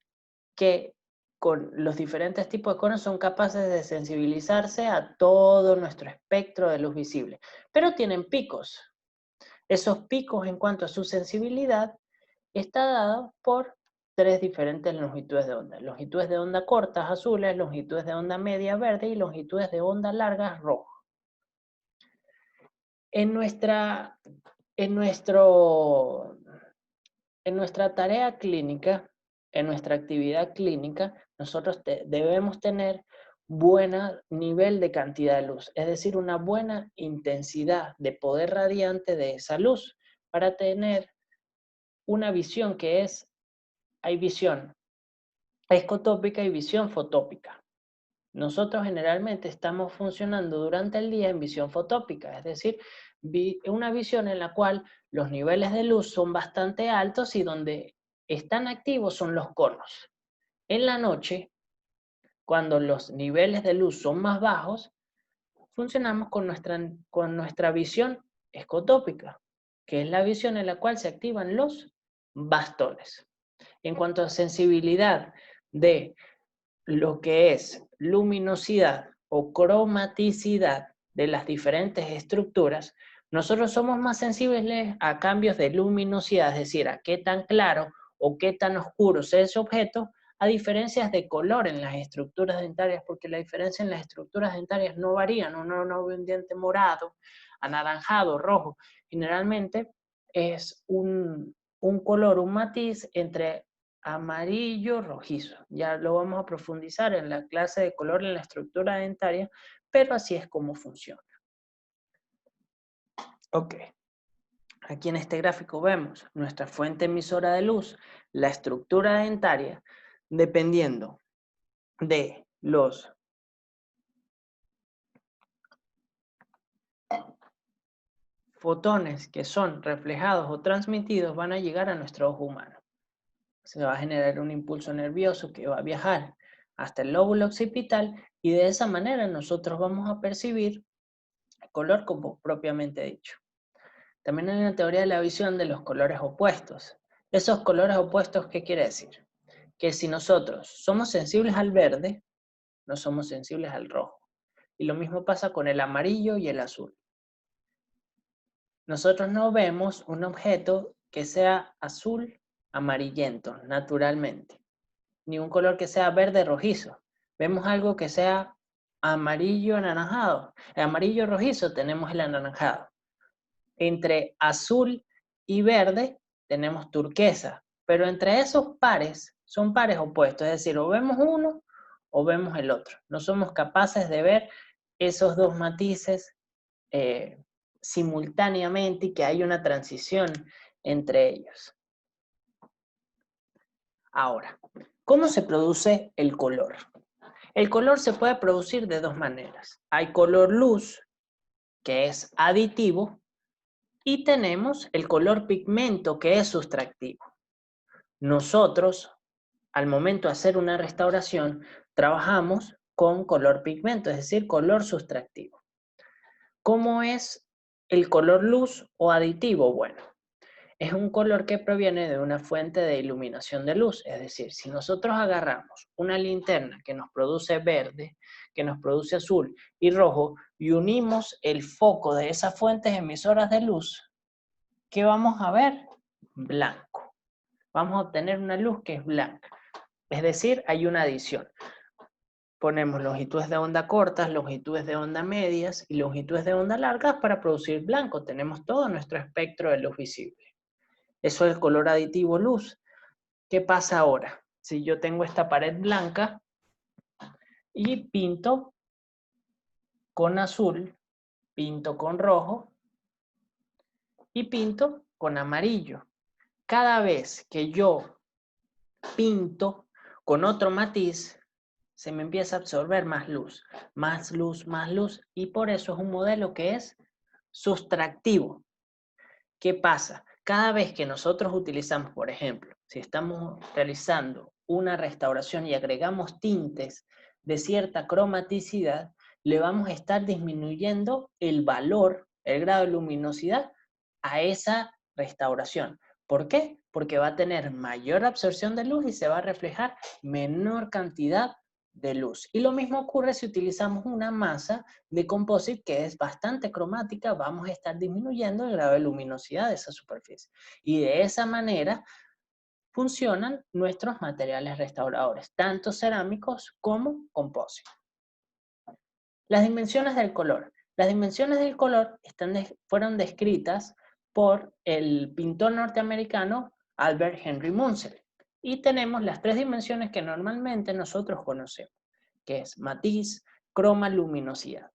que con los diferentes tipos de conos son capaces de sensibilizarse a todo nuestro espectro de luz visible, pero tienen picos. Esos picos en cuanto a su sensibilidad está dado por 3 diferentes longitudes de onda. Longitudes de onda cortas, azules, longitudes de onda media, verde, y longitudes de onda largas, rojo. En nuestra tarea clínica, en nuestra actividad clínica, nosotros debemos tener buen nivel de cantidad de luz, es decir, una buena intensidad de poder radiante de esa luz, para tener una visión que es, hay visión escotópica y visión fotópica. Nosotros generalmente estamos funcionando durante el día en visión fotópica, es decir, una visión en la cual los niveles de luz son bastante altos y donde están activos son los conos. En la noche, cuando los niveles de luz son más bajos, funcionamos con nuestra visión escotópica, que es la visión en la cual se activan los bastones. En cuanto a sensibilidad de lo que es luminosidad o cromaticidad de las diferentes estructuras, nosotros somos más sensibles a cambios de luminosidad, es decir, a qué tan claro o qué tan oscuro es ese objeto, a diferencias de color en las estructuras dentarias, porque la diferencia en las estructuras dentarias no varían. Uno no ve un diente morado, anaranjado, rojo. Generalmente es un color, un matiz entre amarillo rojizo. Ya lo vamos a profundizar en la clase de color en la estructura dentaria, pero así es como funciona. Ok. Aquí en este gráfico vemos nuestra fuente emisora de luz, la estructura dentaria, dependiendo de los fotones que son reflejados o transmitidos, van a llegar a nuestro ojo humano. Se va a generar un impulso nervioso que va a viajar hasta el lóbulo occipital, y de esa manera nosotros vamos a percibir el color como propiamente dicho. También hay una teoría de la visión de los colores opuestos. Esos colores opuestos, ¿qué quiere decir? Que si nosotros somos sensibles al verde, no somos sensibles al rojo. Y lo mismo pasa con el amarillo y el azul. Nosotros no vemos un objeto que sea azul amarillento, naturalmente, ni un color que sea verde rojizo. Vemos algo que sea amarillo anaranjado. El amarillo rojizo tenemos el anaranjado. Entre azul y verde tenemos turquesa, pero entre esos pares son pares opuestos, es decir, o vemos uno o vemos el otro. No somos capaces de ver esos dos matices simultáneamente y que hay una transición entre ellos. Ahora, ¿cómo se produce el color? El color se puede producir de dos maneras. Hay color luz, que es aditivo, y tenemos el color pigmento, que es sustractivo. Nosotros, al momento de hacer una restauración, trabajamos con color pigmento, es decir, color sustractivo. ¿Cómo es el color luz o aditivo? Bueno, es un color que proviene de una fuente de iluminación de luz. Es decir, si nosotros agarramos una linterna que nos produce verde, que nos produce azul y rojo, y unimos el foco de esas fuentes emisoras de luz, ¿qué vamos a ver? Blanco. Vamos a obtener una luz que es blanca. Es decir, hay una adición. Ponemos longitudes de onda cortas, longitudes de onda medias y longitudes de onda largas para producir blanco. Tenemos todo nuestro espectro de luz visible. Eso es el color aditivo luz. ¿Qué pasa ahora? Si yo tengo esta pared blanca y pinto con azul, pinto con rojo y pinto con amarillo. Cada vez que yo pinto con otro matiz, se me empieza a absorber más luz, más luz, más luz, y por eso es un modelo que es sustractivo. ¿Qué pasa? Cada vez que nosotros utilizamos, por ejemplo, si estamos realizando una restauración y agregamos tintes de cierta cromaticidad, le vamos a estar disminuyendo el valor el grado de luminosidad a esa restauración. ¿Por qué? Porque va a tener mayor absorción de luz y se va a reflejar menor cantidad de luz. Y lo mismo ocurre si utilizamos una masa de composite que es bastante cromática, vamos a estar disminuyendo el grado de luminosidad de esa superficie. Y de esa manera funcionan nuestros materiales restauradores, tanto cerámicos como composite. Las dimensiones del color. Las dimensiones del color fueron descritas por el pintor norteamericano Albert Henry Munsell. Y tenemos las tres dimensiones que normalmente nosotros conocemos, que es matiz, croma, luminosidad.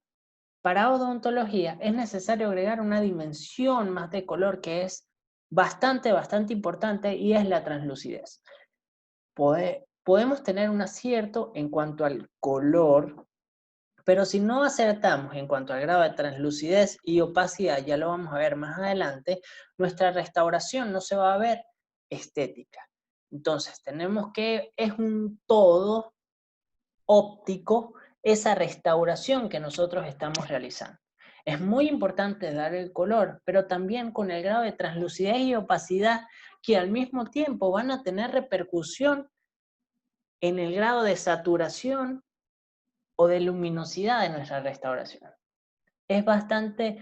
Para odontología es necesario agregar una dimensión más de color que es bastante importante y es la translucidez. Podemos tener un acierto en cuanto al color, pero si no acertamos en cuanto al grado de translucidez y opacidad, ya lo vamos a ver más adelante, nuestra restauración no se va a ver estética. Entonces, es un todo óptico esa restauración que nosotros estamos realizando. Es muy importante dar el color, pero también con el grado de translucidez y opacidad que al mismo tiempo van a tener repercusión en el grado de saturación o de luminosidad de nuestra restauración. Es bastante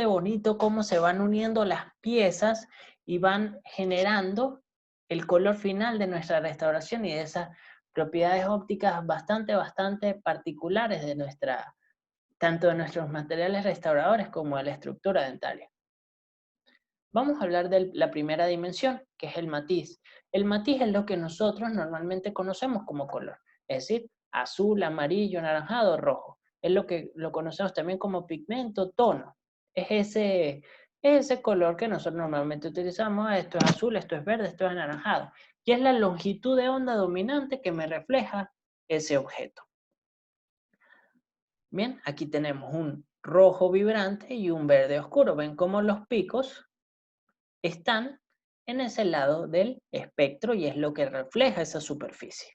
bonito cómo se van uniendo las piezas y van generando el color final de nuestra restauración y de esas propiedades ópticas bastante particulares de tanto de nuestros materiales restauradores como de la estructura dentaria. Vamos a hablar de la primera dimensión, que es el matiz. El matiz es lo que nosotros normalmente conocemos como color, es decir, azul, amarillo, anaranjado, rojo. Es lo que lo conocemos también como pigmento, tono. Es ese color que nosotros normalmente utilizamos. Esto es azul, esto es verde, esto es anaranjado. Y es la longitud de onda dominante que me refleja ese objeto. Bien, aquí tenemos un rojo vibrante y un verde oscuro. Ven cómo los picos están en ese lado del espectro y es lo que refleja esa superficie.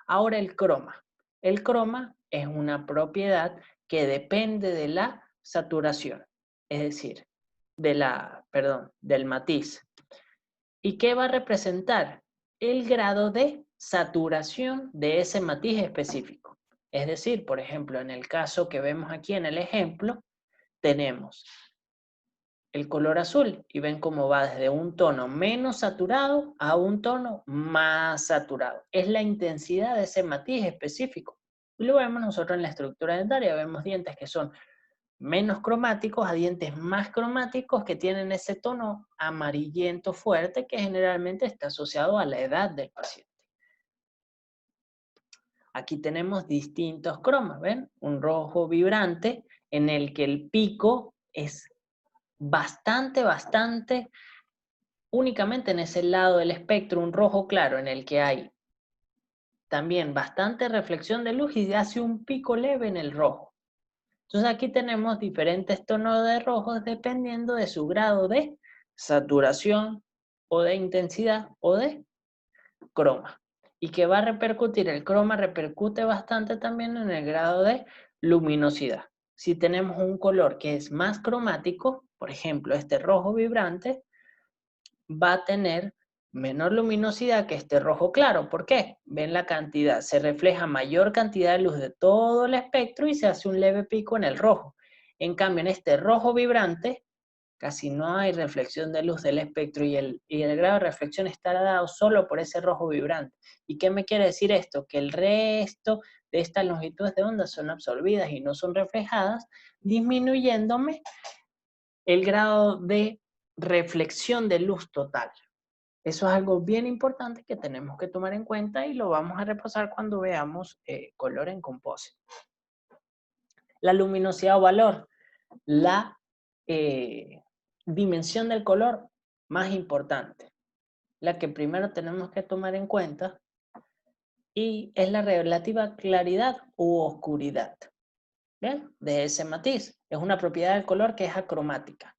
Ahora el croma. El croma es una propiedad que depende de la saturación, es decir, del matiz. ¿Y qué va a representar? El grado de saturación de ese matiz específico. Es decir, por ejemplo, en el caso que vemos aquí en el ejemplo, tenemos el color azul y ven cómo va desde un tono menos saturado a un tono más saturado. Es la intensidad de ese matiz específico. Y lo vemos nosotros en la estructura dentaria, vemos dientes que son menos cromáticos a dientes más cromáticos que tienen ese tono amarillento fuerte que generalmente está asociado a la edad del paciente. Aquí tenemos distintos cromas, ¿ven? Un rojo vibrante en el que el pico es bastante únicamente en ese lado del espectro, un rojo claro en el que hay también bastante reflexión de luz y hace un pico leve en el rojo. Entonces aquí tenemos diferentes tonos de rojos dependiendo de su grado de saturación o de intensidad o de croma. ¿Y qué va a repercutir? El croma repercute bastante también en el grado de luminosidad. Si tenemos un color que es más cromático, por ejemplo este rojo vibrante, va a tener menor luminosidad que este rojo claro. ¿Por qué? Ven la cantidad, se refleja mayor cantidad de luz de todo el espectro y se hace un leve pico en el rojo. En cambio, en este rojo vibrante, casi no hay reflexión de luz del espectro y el grado de reflexión está dado solo por ese rojo vibrante. ¿Y qué me quiere decir esto? Que el resto de estas longitudes de onda son absorbidas y no son reflejadas, disminuyéndome el grado de reflexión de luz total. Eso es algo bien importante que tenemos que tomar en cuenta y lo vamos a repasar cuando veamos color en composite. La luminosidad o valor, la dimensión del color más importante, la que primero tenemos que tomar en cuenta y es la relativa claridad u oscuridad. ¿Bien? De ese matiz. Es una propiedad del color que es acromática.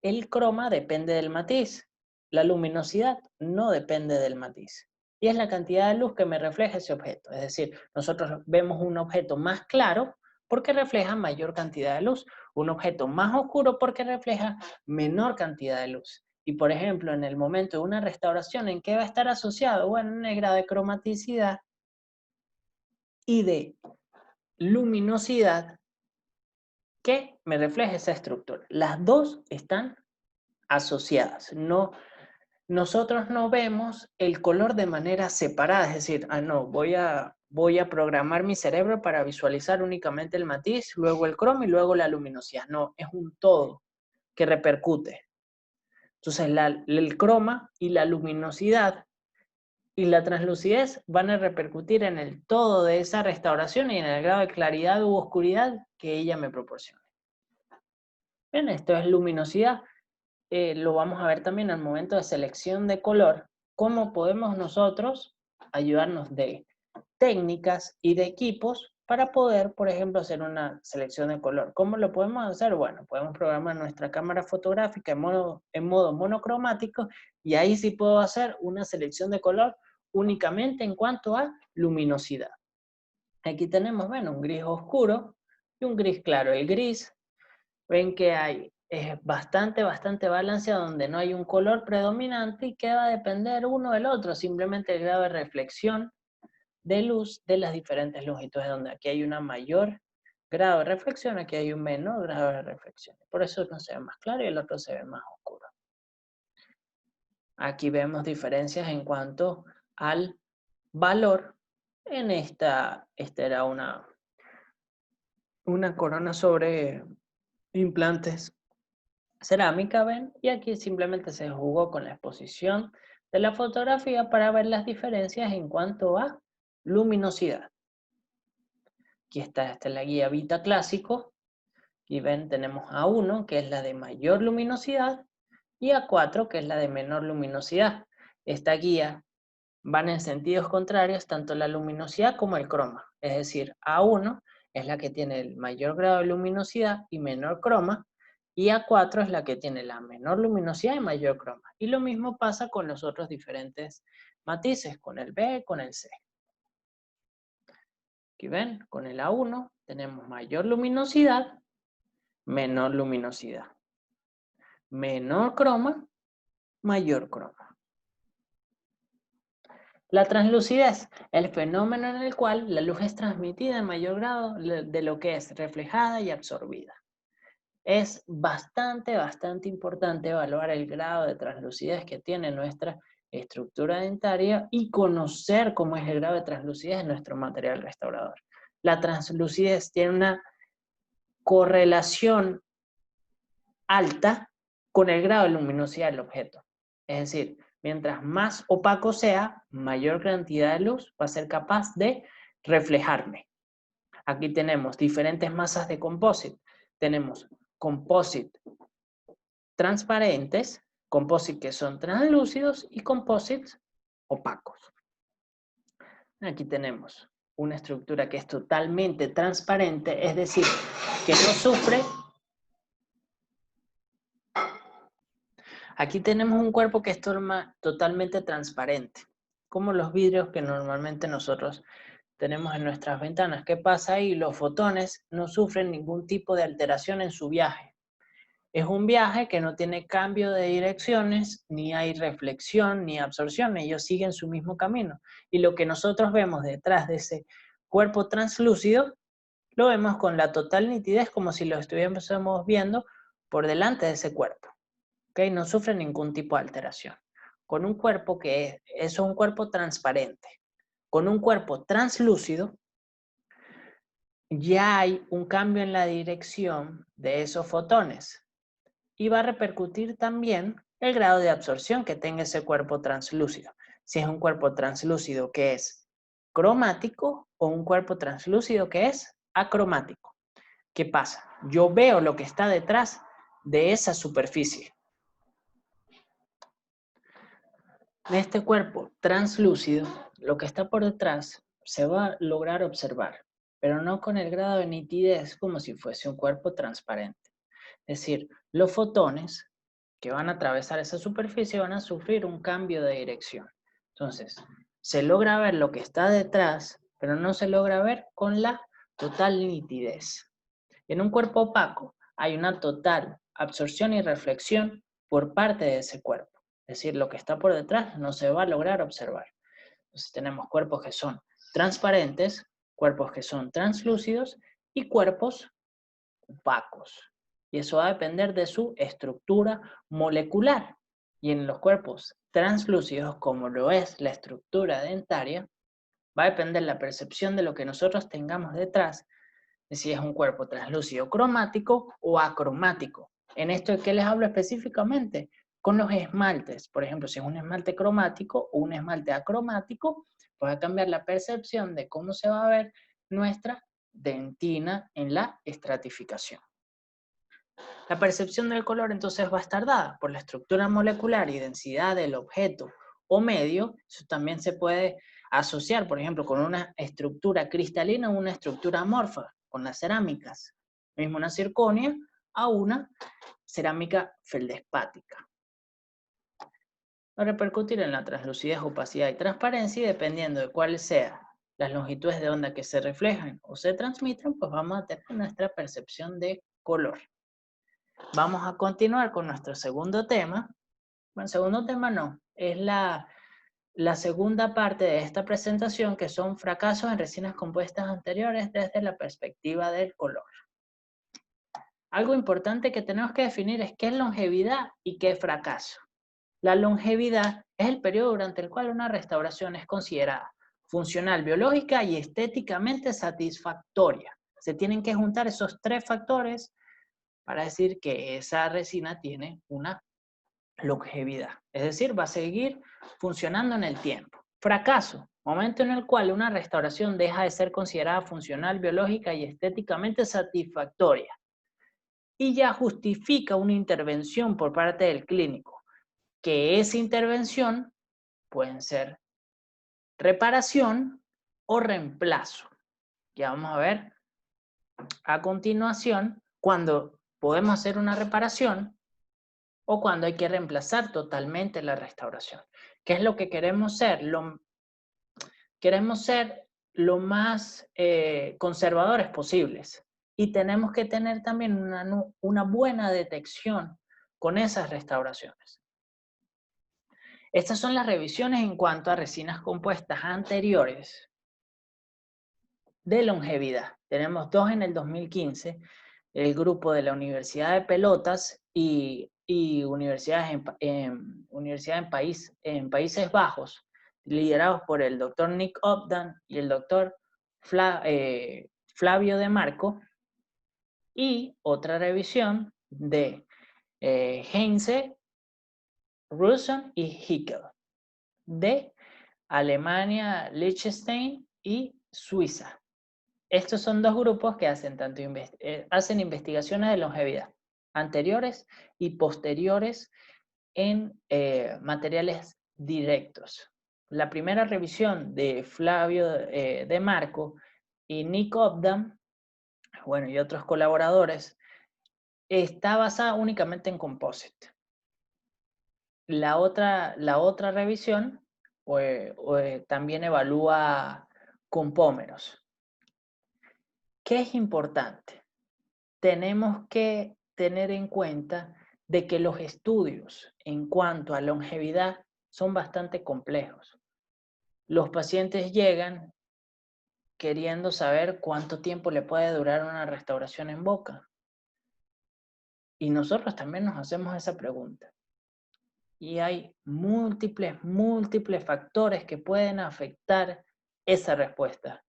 El croma depende del matiz. La luminosidad no depende del matiz. Y es la cantidad de luz que me refleja ese objeto. Es decir, nosotros vemos un objeto más claro porque refleja mayor cantidad de luz. Un objeto más oscuro porque refleja menor cantidad de luz. Y por ejemplo, en el momento de una restauración, ¿en qué va a estar asociado? Bueno, en el grado de cromaticidad y de luminosidad que me refleja esa estructura. Las dos están asociadas. Nosotros no vemos el color de manera separada, es decir, no, voy a programar mi cerebro para visualizar únicamente el matiz, luego el cromo y luego la luminosidad. No, es un todo que repercute. Entonces, el croma y la luminosidad y la translucidez van a repercutir en el todo de esa restauración y en el grado de claridad u oscuridad que ella me proporcione. Bien, esto es luminosidad. Lo vamos a ver también al momento de selección de color, cómo podemos nosotros ayudarnos de técnicas y de equipos para poder, por ejemplo, hacer una selección de color. ¿Cómo lo podemos hacer? Bueno, podemos programar nuestra cámara fotográfica en modo monocromático y ahí sí puedo hacer una selección de color únicamente en cuanto a luminosidad. Aquí tenemos, bueno, un gris oscuro y un gris claro. El gris, ven que es bastante balanceado, donde no hay un color predominante y que va a depender uno del otro, simplemente el grado de reflexión de luz de las diferentes longitudes, donde aquí hay una mayor grado de reflexión, aquí hay un menor grado de reflexión. Por eso uno se ve más claro y el otro se ve más oscuro. Aquí vemos diferencias en cuanto al valor. En esta era una corona sobre implantes cerámica, ven, y aquí simplemente se jugó con la exposición de la fotografía para ver las diferencias en cuanto a luminosidad. Aquí está, esta es la guía Vita Clásico, y ven, tenemos A1, que es la de mayor luminosidad, y A4, que es la de menor luminosidad. Esta guía van en sentidos contrarios, tanto la luminosidad como el croma, es decir, A1 es la que tiene el mayor grado de luminosidad y menor croma, y A4 es la que tiene la menor luminosidad y mayor croma. Y lo mismo pasa con los otros diferentes matices, con el B, con el C. Aquí ven, con el A1 tenemos mayor luminosidad, menor luminosidad. Menor croma, mayor croma. La translucidez, el fenómeno en el cual la luz es transmitida en mayor grado de lo que es reflejada y absorbida. Es bastante importante evaluar el grado de translucidez que tiene nuestra estructura dentaria y conocer cómo es el grado de translucidez de nuestro material restaurador. La translucidez tiene una correlación alta con el grado de luminosidad del objeto. Es decir, mientras más opaco sea, mayor cantidad de luz va a ser capaz de reflejarme. Aquí tenemos diferentes masas de composite. Tenemos composite transparentes, composite que son translúcidos y composites opacos. Aquí tenemos una estructura que es totalmente transparente, es decir, que no sufre. Aquí tenemos un cuerpo que es totalmente transparente, como los vidrios que normalmente nosotros tenemos en nuestras ventanas. ¿Qué pasa ahí? Los fotones no sufren ningún tipo de alteración en su viaje. Es un viaje que no tiene cambio de direcciones, ni hay reflexión, ni absorción, ellos siguen su mismo camino. Y lo que nosotros vemos detrás de ese cuerpo translúcido, lo vemos con la total nitidez, como si lo estuviésemos viendo por delante de ese cuerpo. ¿Okay? No sufre ningún tipo de alteración. Con un cuerpo que es un cuerpo transparente, con un cuerpo translúcido, ya hay un cambio en la dirección de esos fotones y va a repercutir también el grado de absorción que tenga ese cuerpo translúcido. Si es un cuerpo translúcido que es cromático o un cuerpo translúcido que es acromático. ¿Qué pasa? Yo veo lo que está detrás de esa superficie. De este cuerpo translúcido, lo que está por detrás se va a lograr observar, pero no con el grado de nitidez como si fuese un cuerpo transparente. Es decir, los fotones que van a atravesar esa superficie van a sufrir un cambio de dirección. Entonces, se logra ver lo que está detrás, pero no se logra ver con la total nitidez. En un cuerpo opaco hay una total absorción y reflexión por parte de ese cuerpo. Es decir, lo que está por detrás no se va a lograr observar. Entonces tenemos cuerpos que son transparentes, cuerpos que son translúcidos y cuerpos opacos. Y eso va a depender de su estructura molecular. Y en los cuerpos translúcidos, como lo es la estructura dentaria, va a depender la percepción de lo que nosotros tengamos detrás, de si es un cuerpo translúcido cromático o acromático. En esto de qué les hablo específicamente, con los esmaltes. Por ejemplo, si es un esmalte cromático o un esmalte acromático, pues va a cambiar la percepción de cómo se va a ver nuestra dentina en la estratificación. La percepción del color entonces va a estar dada por la estructura molecular y densidad del objeto o medio. Eso también se puede asociar, por ejemplo, con una estructura cristalina o una estructura amorfa, con las cerámicas. Mismo una zirconia a una cerámica feldespática. Va a repercutir en la translucidez, opacidad y transparencia, y dependiendo de cuáles sean las longitudes de onda que se reflejan o se transmiten, pues vamos a tener nuestra percepción de color. Vamos a continuar con nuestro segundo tema. Bueno, segundo tema no, es la segunda parte de esta presentación, que son fracasos en resinas compuestas anteriores desde la perspectiva del color. Algo importante que tenemos que definir es qué es longevidad y qué es fracaso. La longevidad es el periodo durante el cual una restauración es considerada funcional, biológica y estéticamente satisfactoria. Se tienen que juntar esos tres factores para decir que esa resina tiene una longevidad. Es decir, va a seguir funcionando en el tiempo. Fracaso, momento en el cual una restauración deja de ser considerada funcional, biológica y estéticamente satisfactoria y ya justifica una intervención por parte del clínico, que esa intervención puede ser reparación o reemplazo. Ya vamos a ver a continuación cuando podemos hacer una reparación o cuando hay que reemplazar totalmente la restauración. ¿Qué es lo que queremos ser? Queremos ser lo más conservadores posibles y tenemos que tener también una buena detección con esas restauraciones. Estas son las revisiones en cuanto a resinas compuestas anteriores de longevidad. Tenemos dos en el 2015, el grupo de la Universidad de Pelotas y universidades en Países Bajos, liderados por el doctor Nick Obdan y el doctor Flavio De Marco, y otra revisión de Heinze, Russon y Hickel, de Alemania, Liechtenstein y Suiza. Estos son dos grupos que hacen, hacen investigaciones de longevidad anteriores y posteriores en materiales directos. La primera revisión de Flavio De Marco y Nick Obdan, bueno, y otros colaboradores, está basada únicamente en composite. La otra revisión también evalúa compómeros. ¿Qué es importante? Tenemos que tener en cuenta de que los estudios en cuanto a longevidad son bastante complejos. Los pacientes llegan queriendo saber cuánto tiempo le puede durar una restauración en boca. Y nosotros también nos hacemos esa pregunta. Y hay múltiples factores que pueden afectar esa respuesta.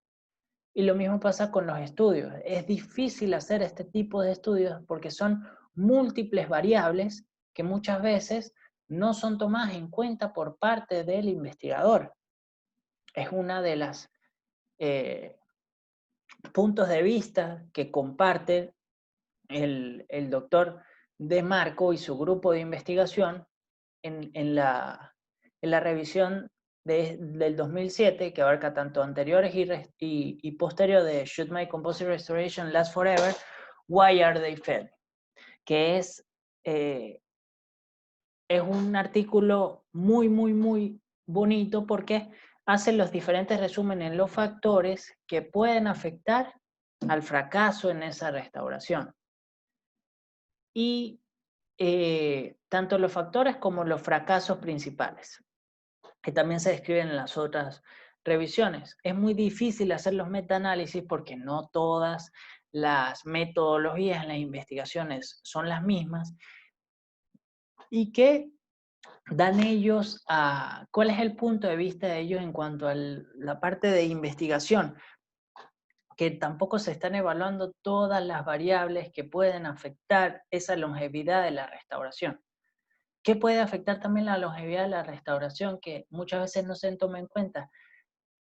Y lo mismo pasa con los estudios. Es difícil hacer este tipo de estudios porque son múltiples variables que muchas veces no son tomadas en cuenta por parte del investigador. Es una de las puntos de vista que comparte el doctor De Marco y su grupo de investigación en la revisión del 2007, que abarca tanto anteriores y posterior de Should My Composite Restoration Last Forever? Why Are They Failing? Que es un artículo muy bonito porque hace los diferentes resúmenes en los factores que pueden afectar al fracaso en esa restauración. Y tanto los factores como los fracasos principales, que también se describen en las otras revisiones. Es muy difícil hacer los metaanálisis porque no todas las metodologías en las investigaciones son las mismas y que dan ellos a cuál es el punto de vista de ellos en cuanto a la parte de investigación, que tampoco se están evaluando todas las variables que pueden afectar esa longevidad de la restauración. ¿Qué puede afectar también la longevidad de la restauración? Que muchas veces no se toma en cuenta.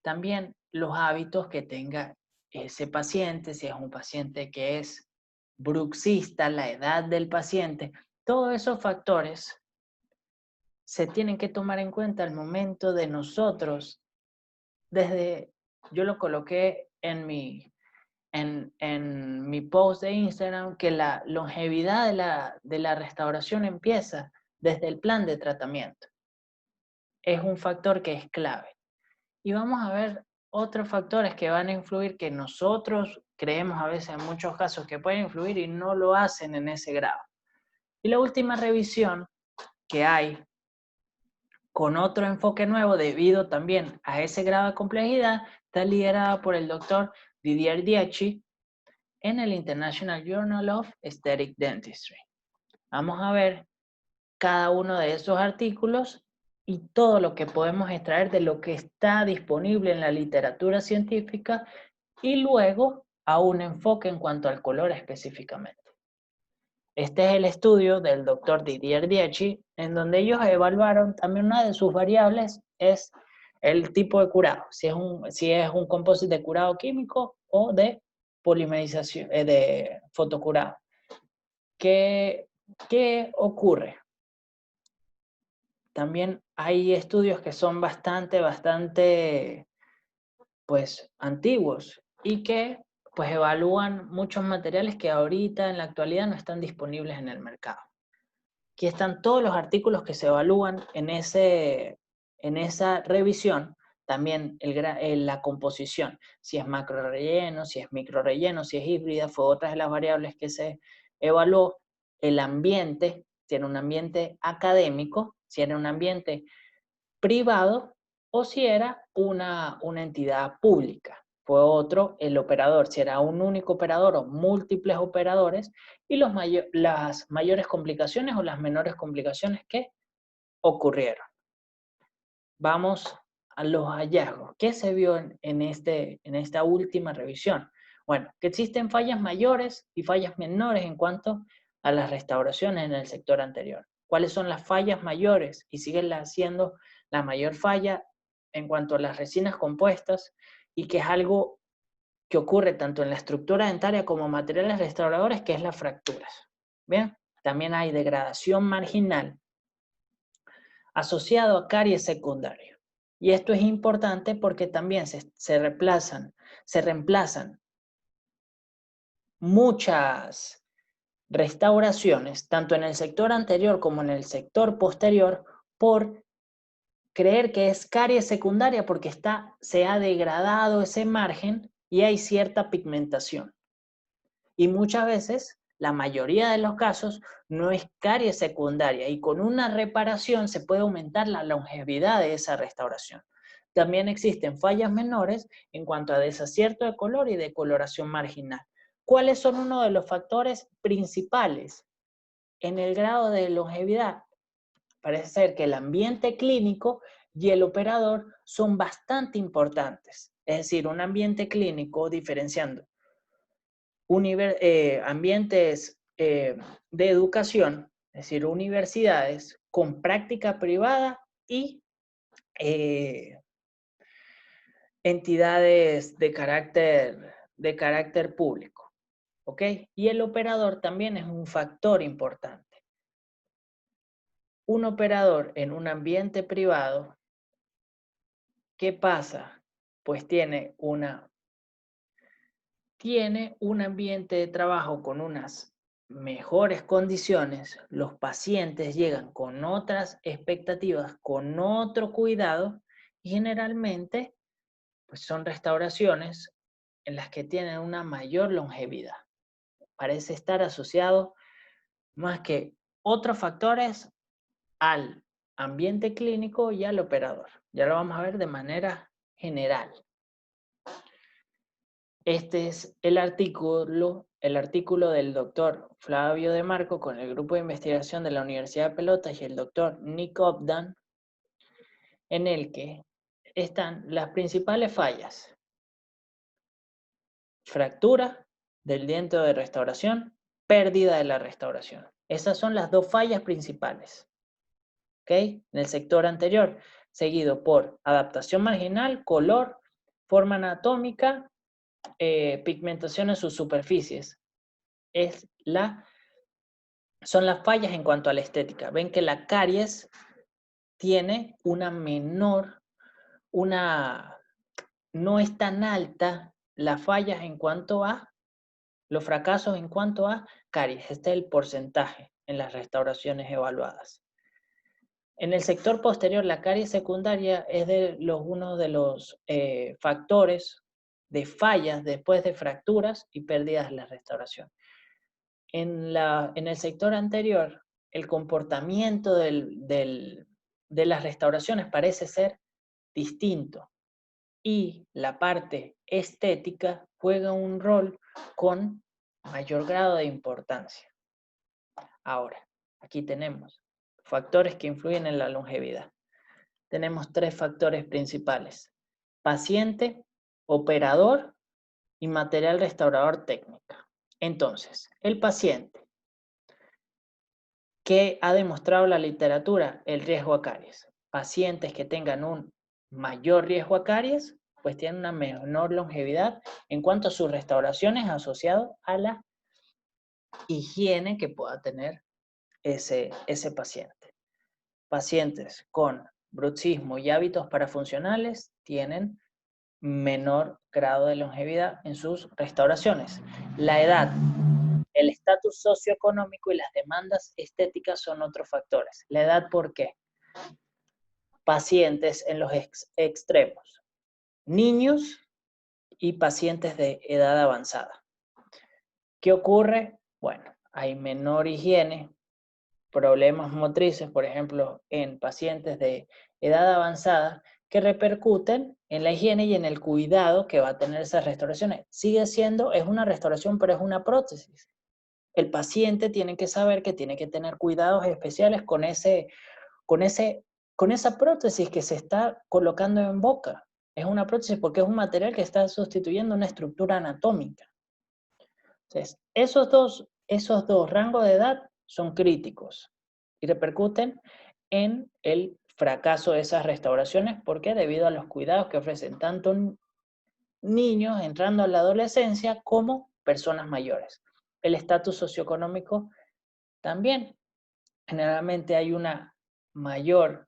También los hábitos que tenga ese paciente, si es un paciente que es bruxista, la edad del paciente, todos esos factores se tienen que tomar en cuenta al momento de nosotros, yo lo coloqué en mi post de Instagram, que la longevidad de la restauración empieza desde el plan de tratamiento. Es un factor que es clave. Y vamos a ver otros factores que van a influir, que nosotros creemos a veces en muchos casos que pueden influir y no lo hacen en ese grado. Y la última revisión que hay, con otro enfoque nuevo debido también a ese grado de complejidad, está liderada por el doctor Didier Diachi en el International Journal of Aesthetic Dentistry. Vamos a ver cada uno de esos artículos y todo lo que podemos extraer de lo que está disponible en la literatura científica y luego a un enfoque en cuanto al color específicamente. Este es el estudio del doctor Didier Diachi, en donde ellos evaluaron también una de sus variables es el tipo de curado, si es un composite de curado químico o de polimerización, de fotocurado. ¿Qué ocurre? También hay estudios que son bastante, pues, antiguos y que, pues, evalúan muchos materiales que ahorita en la actualidad no están disponibles en el mercado. Aquí están todos los artículos que se evalúan en esa revisión, también la composición, si es macro relleno, si es micro relleno, si es híbrida, fue otra de las variables que se evaluó. El ambiente, si era un ambiente académico, si era un ambiente privado o si era una entidad pública. Fue otro, el operador, si era un único operador o múltiples operadores, y las mayores complicaciones o las menores complicaciones que ocurrieron. Vamos a los hallazgos. ¿Qué se vio en esta última revisión? Bueno, que existen fallas mayores y fallas menores en cuanto a las restauraciones en el sector anterior. ¿Cuáles son las fallas mayores? Y siguen siendo la mayor falla en cuanto a las resinas compuestas, y que es algo que ocurre tanto en la estructura dentaria como materiales restauradores, que es las fracturas. Bien, también hay degradación marginal asociado a caries secundario. Y esto es importante porque también se reemplazan muchas restauraciones, tanto en el sector anterior como en el sector posterior, por creer que es caries secundaria porque se ha degradado ese margen y hay cierta pigmentación. Y muchas veces, la mayoría de los casos, no es caries secundaria y con una reparación se puede aumentar la longevidad de esa restauración. También existen fallas menores en cuanto a desacierto de color y de coloración marginal. ¿Cuáles son uno de los factores principales en el grado de longevidad? Parece ser que el ambiente clínico y el operador son bastante importantes. Es decir, un ambiente clínico, diferenciando ambientes de educación, es decir, universidades con práctica privada y entidades de carácter público. ¿Ok? Y el operador también es un factor importante. Un operador en un ambiente privado, ¿qué pasa? Pues tiene un ambiente de trabajo con unas mejores condiciones, los pacientes llegan con otras expectativas, con otro cuidado, y generalmente pues son restauraciones en las que tienen una mayor longevidad. Parece estar asociado más que otros factores al ambiente clínico y al operador. Ya lo vamos a ver de manera general. Este es el artículo del doctor Flavio De Marco con el grupo de investigación de la Universidad de Pelotas y el doctor Nick Obdan, en el que están las principales fallas. Fractura del diente de restauración, pérdida de la restauración. Esas son las dos fallas principales. ¿Ok? En el sector anterior, seguido por adaptación marginal, color, forma anatómica, pigmentación en sus superficies. Son las fallas en cuanto a la estética. Ven que la caries tiene no es tan alta las fallas en cuanto a, los fracasos en cuanto a caries. Este es el porcentaje en las restauraciones evaluadas. En el sector posterior, la caries secundaria es uno de los factores de fallas después de fracturas y pérdidas de la restauración. En el sector anterior, el comportamiento de las restauraciones parece ser distinto y la parte estética juega un rol con mayor grado de importancia. Ahora, aquí tenemos factores que influyen en la longevidad. Tenemos tres factores principales: paciente, operador y material restaurador técnica. Entonces, el paciente, ¿qué ha demostrado la literatura? El riesgo a caries. Pacientes que tengan un mayor riesgo a caries, pues tienen una menor longevidad en cuanto a sus restauraciones asociadas a la higiene que pueda tener ese paciente. Pacientes con bruxismo y hábitos parafuncionales tienen menor grado de longevidad en sus restauraciones. La edad, el estatus socioeconómico y las demandas estéticas son otros factores. La edad, ¿por qué? Pacientes en los extremos, niños y pacientes de edad avanzada. ¿Qué ocurre? Bueno, hay menor higiene, problemas motrices, por ejemplo, en pacientes de edad avanzada, que repercuten en la higiene y en el cuidado que va a tener esas restauraciones. Es una restauración, pero es una prótesis. El paciente tiene que saber que tiene que tener cuidados especiales con esa prótesis que se está colocando en boca. Es una prótesis porque es un material que está sustituyendo una estructura anatómica. Entonces, esos dos rangos de edad son críticos y repercuten en el fracaso de esas restauraciones porque debido a los cuidados que ofrecen tanto niños entrando a la adolescencia como personas mayores. El estatus socioeconómico también. Generalmente hay una mayor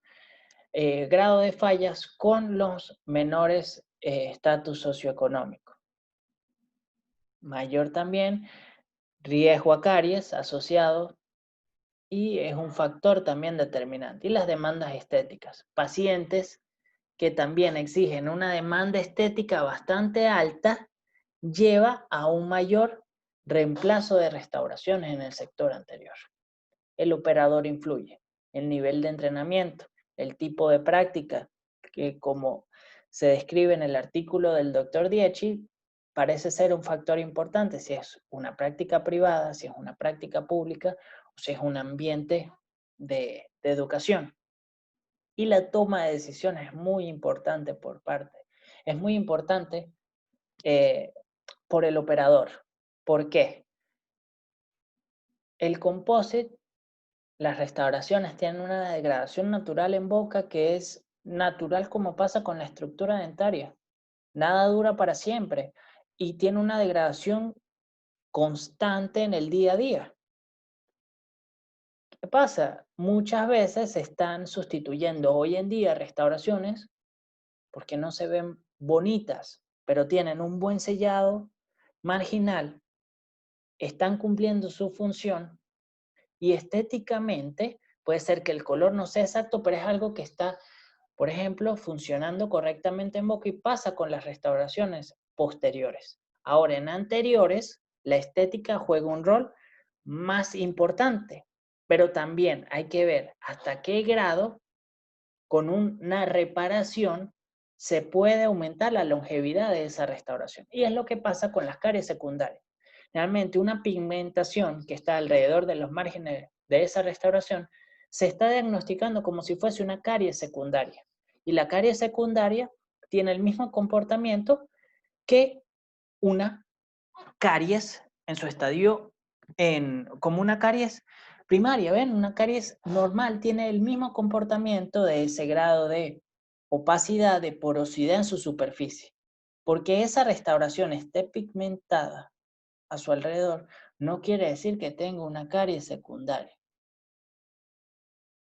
grado de fallas con los menores estatus socioeconómico. Mayor también riesgo a caries asociado y es un factor también determinante. Y las demandas estéticas. Pacientes que también exigen una demanda estética bastante alta lleva a un mayor reemplazo de restauraciones en el sector anterior. El operador influye, el nivel de entrenamiento, el tipo de práctica, que como se describe en el artículo del Dr. Dietschi, parece ser un factor importante si es una práctica privada, si es una práctica pública o si es un ambiente de educación. Y la toma de decisiones es muy importante es muy importante por el operador. ¿Por qué? El composite, las restauraciones tienen una degradación natural en boca que es natural como pasa con la estructura dentaria. Nada dura para siempre y tiene una degradación constante en el día a día. ¿Qué pasa? Muchas veces se están sustituyendo hoy en día restauraciones porque no se ven bonitas, pero tienen un buen sellado marginal, están cumpliendo su función y estéticamente puede ser que el color no sea exacto, pero es algo que está, por ejemplo, funcionando correctamente en boca y pasa con las restauraciones posteriores. Ahora, en anteriores, la estética juega un rol más importante, pero también hay que ver hasta qué grado con una reparación se puede aumentar la longevidad de esa restauración. Y es lo que pasa con las caries secundarias. Realmente una pigmentación que está alrededor de los márgenes de esa restauración se está diagnosticando como si fuese una caries secundaria. Y la caries secundaria tiene el mismo comportamiento que una caries en su estadio como una caries primaria, ¿ven? Una caries normal tiene el mismo comportamiento de ese grado de opacidad, de porosidad en su superficie. Porque esa restauración esté pigmentada a su alrededor, no quiere decir que tenga una caries secundaria.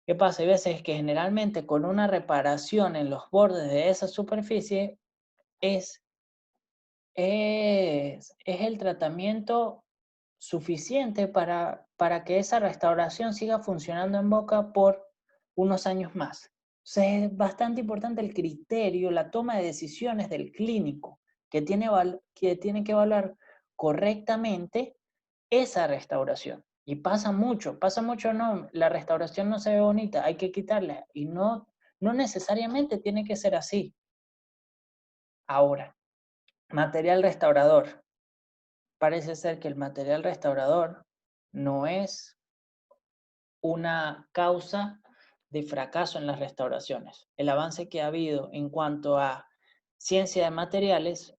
¿Qué pasa? Hay veces que generalmente con una reparación en los bordes de esa superficie es el tratamiento suficiente para que esa restauración siga funcionando en boca por unos años más. Entonces es bastante importante el criterio, la toma de decisiones del clínico, que tiene que evaluar correctamente esa restauración. Y pasa mucho, no, la restauración no se ve bonita, hay que quitarla. Y no necesariamente tiene que ser así. Ahora, material restaurador. Parece ser que el material restaurador no es una causa de fracaso en las restauraciones. El avance que ha habido en cuanto a ciencia de materiales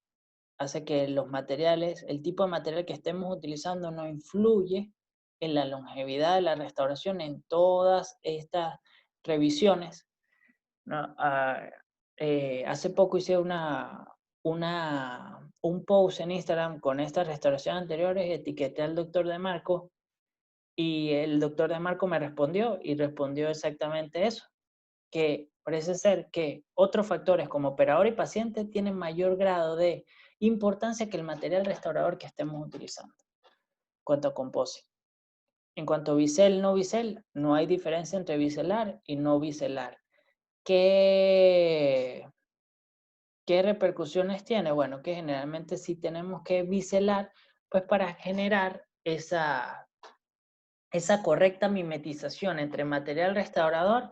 hace que los materiales, el tipo de material que estemos utilizando no influye en la longevidad de la restauración en todas estas revisiones. ¿No? Hace poco hice un post en Instagram con estas restauraciones anteriores, etiqueté al doctor De Marco y el doctor De Marco me respondió y respondió exactamente eso, que parece ser que otros factores como operador y paciente tienen mayor grado de importancia que el material restaurador que estemos utilizando. En cuanto a composite. En cuanto a bisel, no bisel, no hay diferencia entre biselar y no biselar. ¿Qué repercusiones tiene? Bueno, que generalmente sí tenemos que biselar, pues para generar esa correcta mimetización entre material restaurador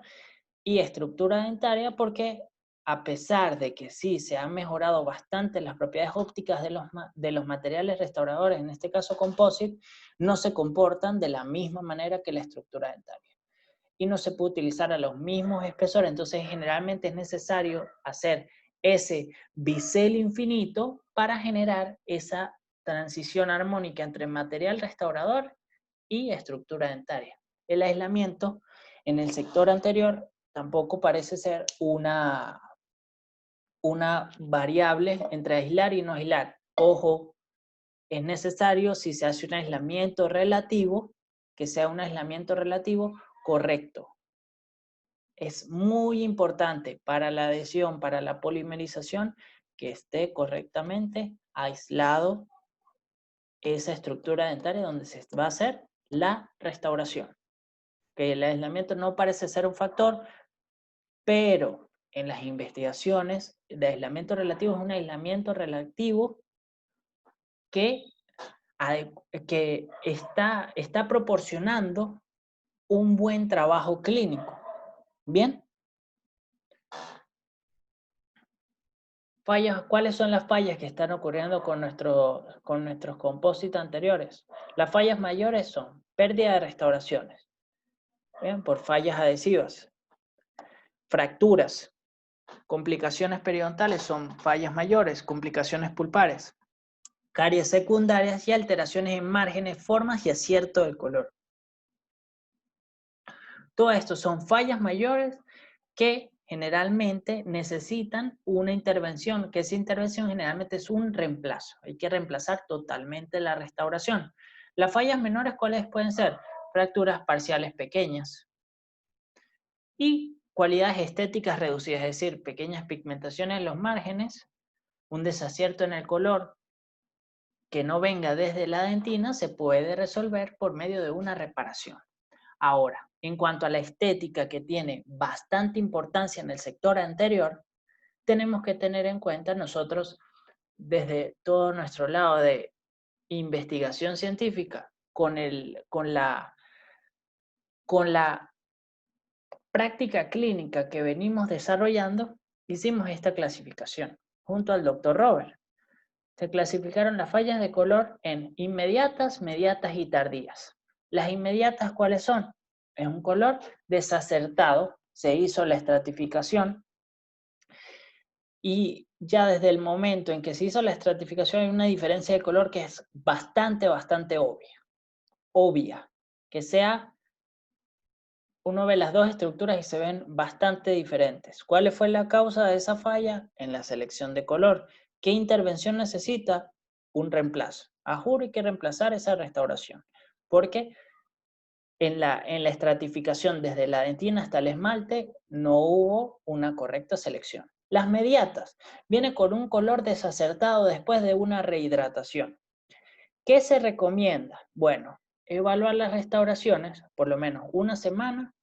y estructura dentaria, porque a pesar de que sí se han mejorado bastante las propiedades ópticas de los materiales restauradores, en este caso composite, no se comportan de la misma manera que la estructura dentaria. Y no se puede utilizar a los mismos espesores, entonces generalmente es necesario hacer ese bisel infinito para generar esa transición armónica entre material restaurador y estructura dentaria. El aislamiento en el sector anterior tampoco parece ser una variable entre aislar y no aislar. Ojo, es necesario, si se hace un aislamiento relativo, que sea un aislamiento relativo correcto. Es muy importante para la adhesión, para la polimerización, que esté correctamente aislado esa estructura dentaria donde se va a hacer la restauración. Que el aislamiento no parece ser un factor, pero en las investigaciones de aislamiento relativo es un aislamiento relativo que está proporcionando un buen trabajo clínico. ¿Bien? Fallas, ¿cuáles son las fallas que están ocurriendo con nuestros compósitos anteriores? Las fallas mayores son pérdida de restauraciones, ¿bien? Por fallas adhesivas, fracturas, complicaciones periodontales son fallas mayores, complicaciones pulpares, caries secundarias y alteraciones en márgenes, formas y acierto del color. Todo esto son fallas mayores que generalmente necesitan una intervención, que esa intervención generalmente es un reemplazo. Hay que reemplazar totalmente la restauración. Las fallas menores, ¿cuáles pueden ser? Fracturas parciales pequeñas y cualidades estéticas reducidas, es decir, pequeñas pigmentaciones en los márgenes, un desacierto en el color que no venga desde la dentina se puede resolver por medio de una reparación. Ahora, en cuanto a la estética, que tiene bastante importancia en el sector anterior, tenemos que tener en cuenta nosotros desde todo nuestro lado de investigación científica con la práctica clínica que venimos desarrollando, hicimos esta clasificación junto al doctor Robert. Se clasificaron las fallas de color en inmediatas, mediatas y tardías. Las inmediatas, ¿cuáles son? Es un color desacertado, se hizo la estratificación y ya desde el momento en que se hizo la estratificación hay una diferencia de color que es bastante obvia, que sea, uno ve las dos estructuras y se ven bastante diferentes. ¿Cuál fue la causa de esa falla? En la selección de color. ¿Qué intervención necesita? Un reemplazo. A juro hay que reemplazar esa restauración, porque en la estratificación desde la dentina hasta el esmalte no hubo una correcta selección. Las mediatas, viene con un color desacertado después de una rehidratación. ¿Qué se recomienda? Bueno, evaluar las restauraciones por lo menos una semana,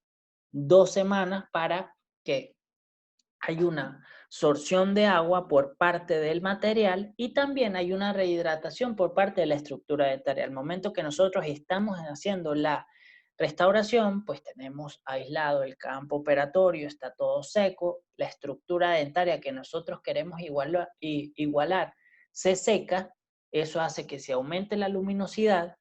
2 semanas para que haya una sorción de agua por parte del material y también hay una rehidratación por parte de la estructura dentaria. Al momento que nosotros estamos haciendo la restauración, pues tenemos aislado el campo operatorio, está todo seco, la estructura dentaria que nosotros queremos igualar se seca, eso hace que se aumente la luminosidad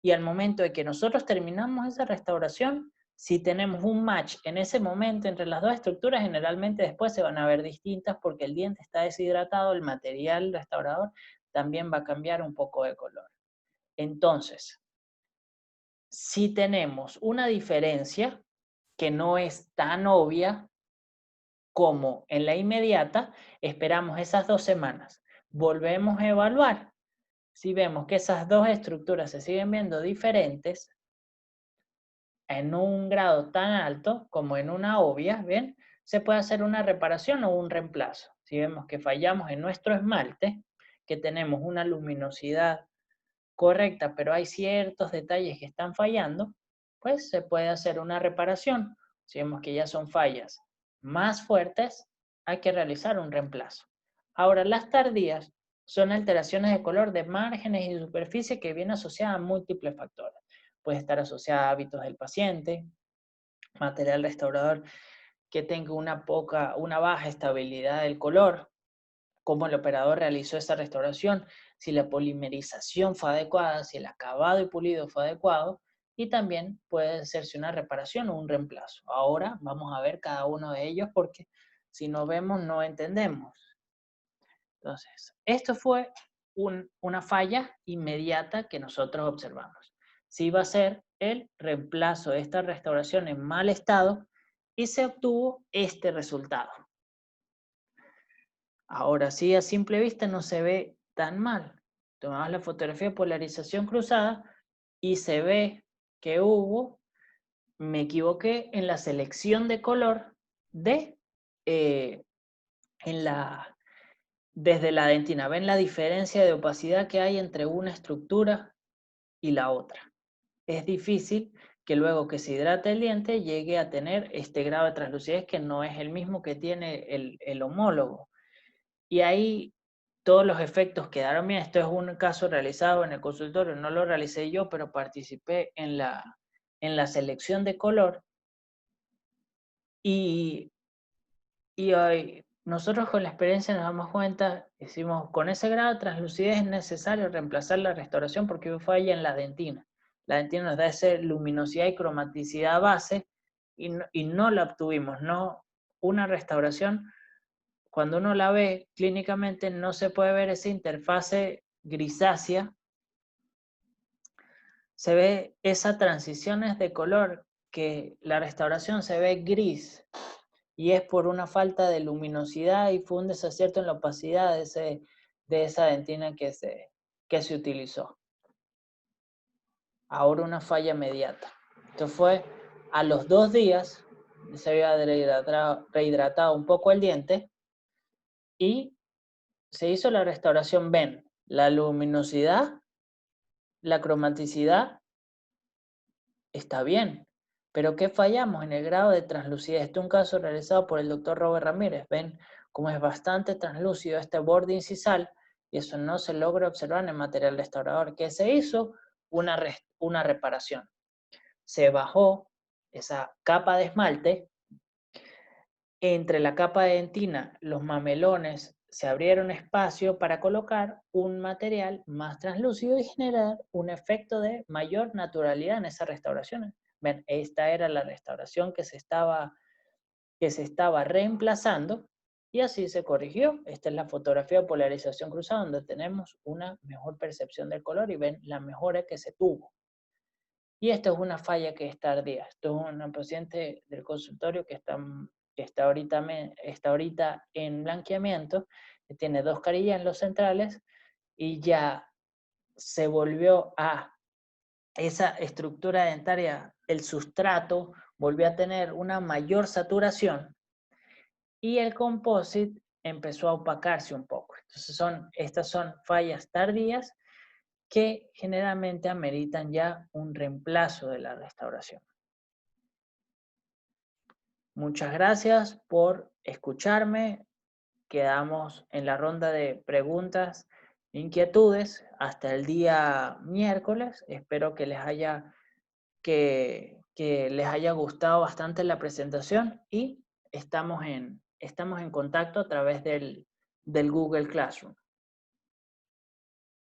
y al momento de que nosotros terminamos esa restauración, si tenemos un match en ese momento entre las dos estructuras, generalmente después se van a ver distintas porque el diente está deshidratado, el material restaurador también va a cambiar un poco de color. Entonces, si tenemos una diferencia que no es tan obvia como en la inmediata, esperamos esas 2 semanas. Volvemos a evaluar. Si vemos que esas dos estructuras se siguen viendo diferentes, en un grado tan alto como en una obvia, ¿ven? Se puede hacer una reparación o un reemplazo. Si vemos que fallamos en nuestro esmalte, que tenemos una luminosidad correcta, pero hay ciertos detalles que están fallando, pues se puede hacer una reparación. Si vemos que ya son fallas más fuertes, hay que realizar un reemplazo. Ahora, las tardías son alteraciones de color de márgenes y superficie que vienen asociadas a múltiples factores. Puede estar asociada a hábitos del paciente, material restaurador que tenga una baja estabilidad del color, cómo el operador realizó esa restauración, si la polimerización fue adecuada, si el acabado y pulido fue adecuado, y también puede hacerse una reparación o un reemplazo. Ahora vamos a ver cada uno de ellos porque si no vemos no entendemos. Entonces, esto fue una falla inmediata que nosotros observamos. Sí va a ser el reemplazo de esta restauración en mal estado y se obtuvo este resultado. Ahora sí, a simple vista no se ve tan mal. Tomamos la fotografía de polarización cruzada y se ve que me equivoqué en la selección de color desde la dentina. ¿Ven la diferencia de opacidad que hay entre una estructura y la otra? Es difícil que luego que se hidrate el diente llegue a tener este grado de translucidez que no es el mismo que tiene el homólogo. Y ahí todos los efectos quedaron bien. Esto es un caso realizado en el consultorio, no lo realicé yo, pero participé en la selección de color. Y hoy nosotros con la experiencia nos damos cuenta, decimos, con ese grado de translucidez es necesario reemplazar la restauración porque hubo falla en la dentina. La dentina nos da esa luminosidad y cromaticidad base y no la obtuvimos, no una restauración. Cuando uno la ve clínicamente no se puede ver esa interfase grisácea, se ve esas transiciones de color que la restauración se ve gris y es por una falta de luminosidad y fue un desacierto en la opacidad de esa dentina que se utilizó. Ahora una falla inmediata. Esto fue a los 2 días, se había rehidratado un poco el diente y se hizo la restauración. Ven, la luminosidad, la cromaticidad está bien, pero ¿qué fallamos en el grado de translucidez? Este es un caso realizado por el doctor Robert Ramírez. Ven cómo es bastante translúcido este borde incisal y eso no se logra observar en el material restaurador. ¿Qué se hizo? Una reparación. Se bajó esa capa de esmalte, entre la capa de dentina, los mamelones, se abrieron espacio para colocar un material más translúcido y generar un efecto de mayor naturalidad en esas restauraciones. Ven, esta era la restauración que se estaba reemplazando y así se corrigió. Esta es la fotografía de polarización cruzada donde tenemos una mejor percepción del color y ven la mejora que se tuvo. Y esto es una falla que es tardía. Esto es una paciente del consultorio que está ahorita en blanqueamiento, que tiene 2 carillas en los centrales y ya se volvió a esa estructura dentaria, el sustrato volvió a tener una mayor saturación y el composite empezó a opacarse un poco. Entonces estas son fallas tardías que generalmente ameritan ya un reemplazo de la restauración. Muchas gracias por escucharme. Quedamos en la ronda de preguntas e inquietudes hasta el día miércoles. Espero que les haya gustado bastante la presentación y estamos en contacto a través del Google Classroom.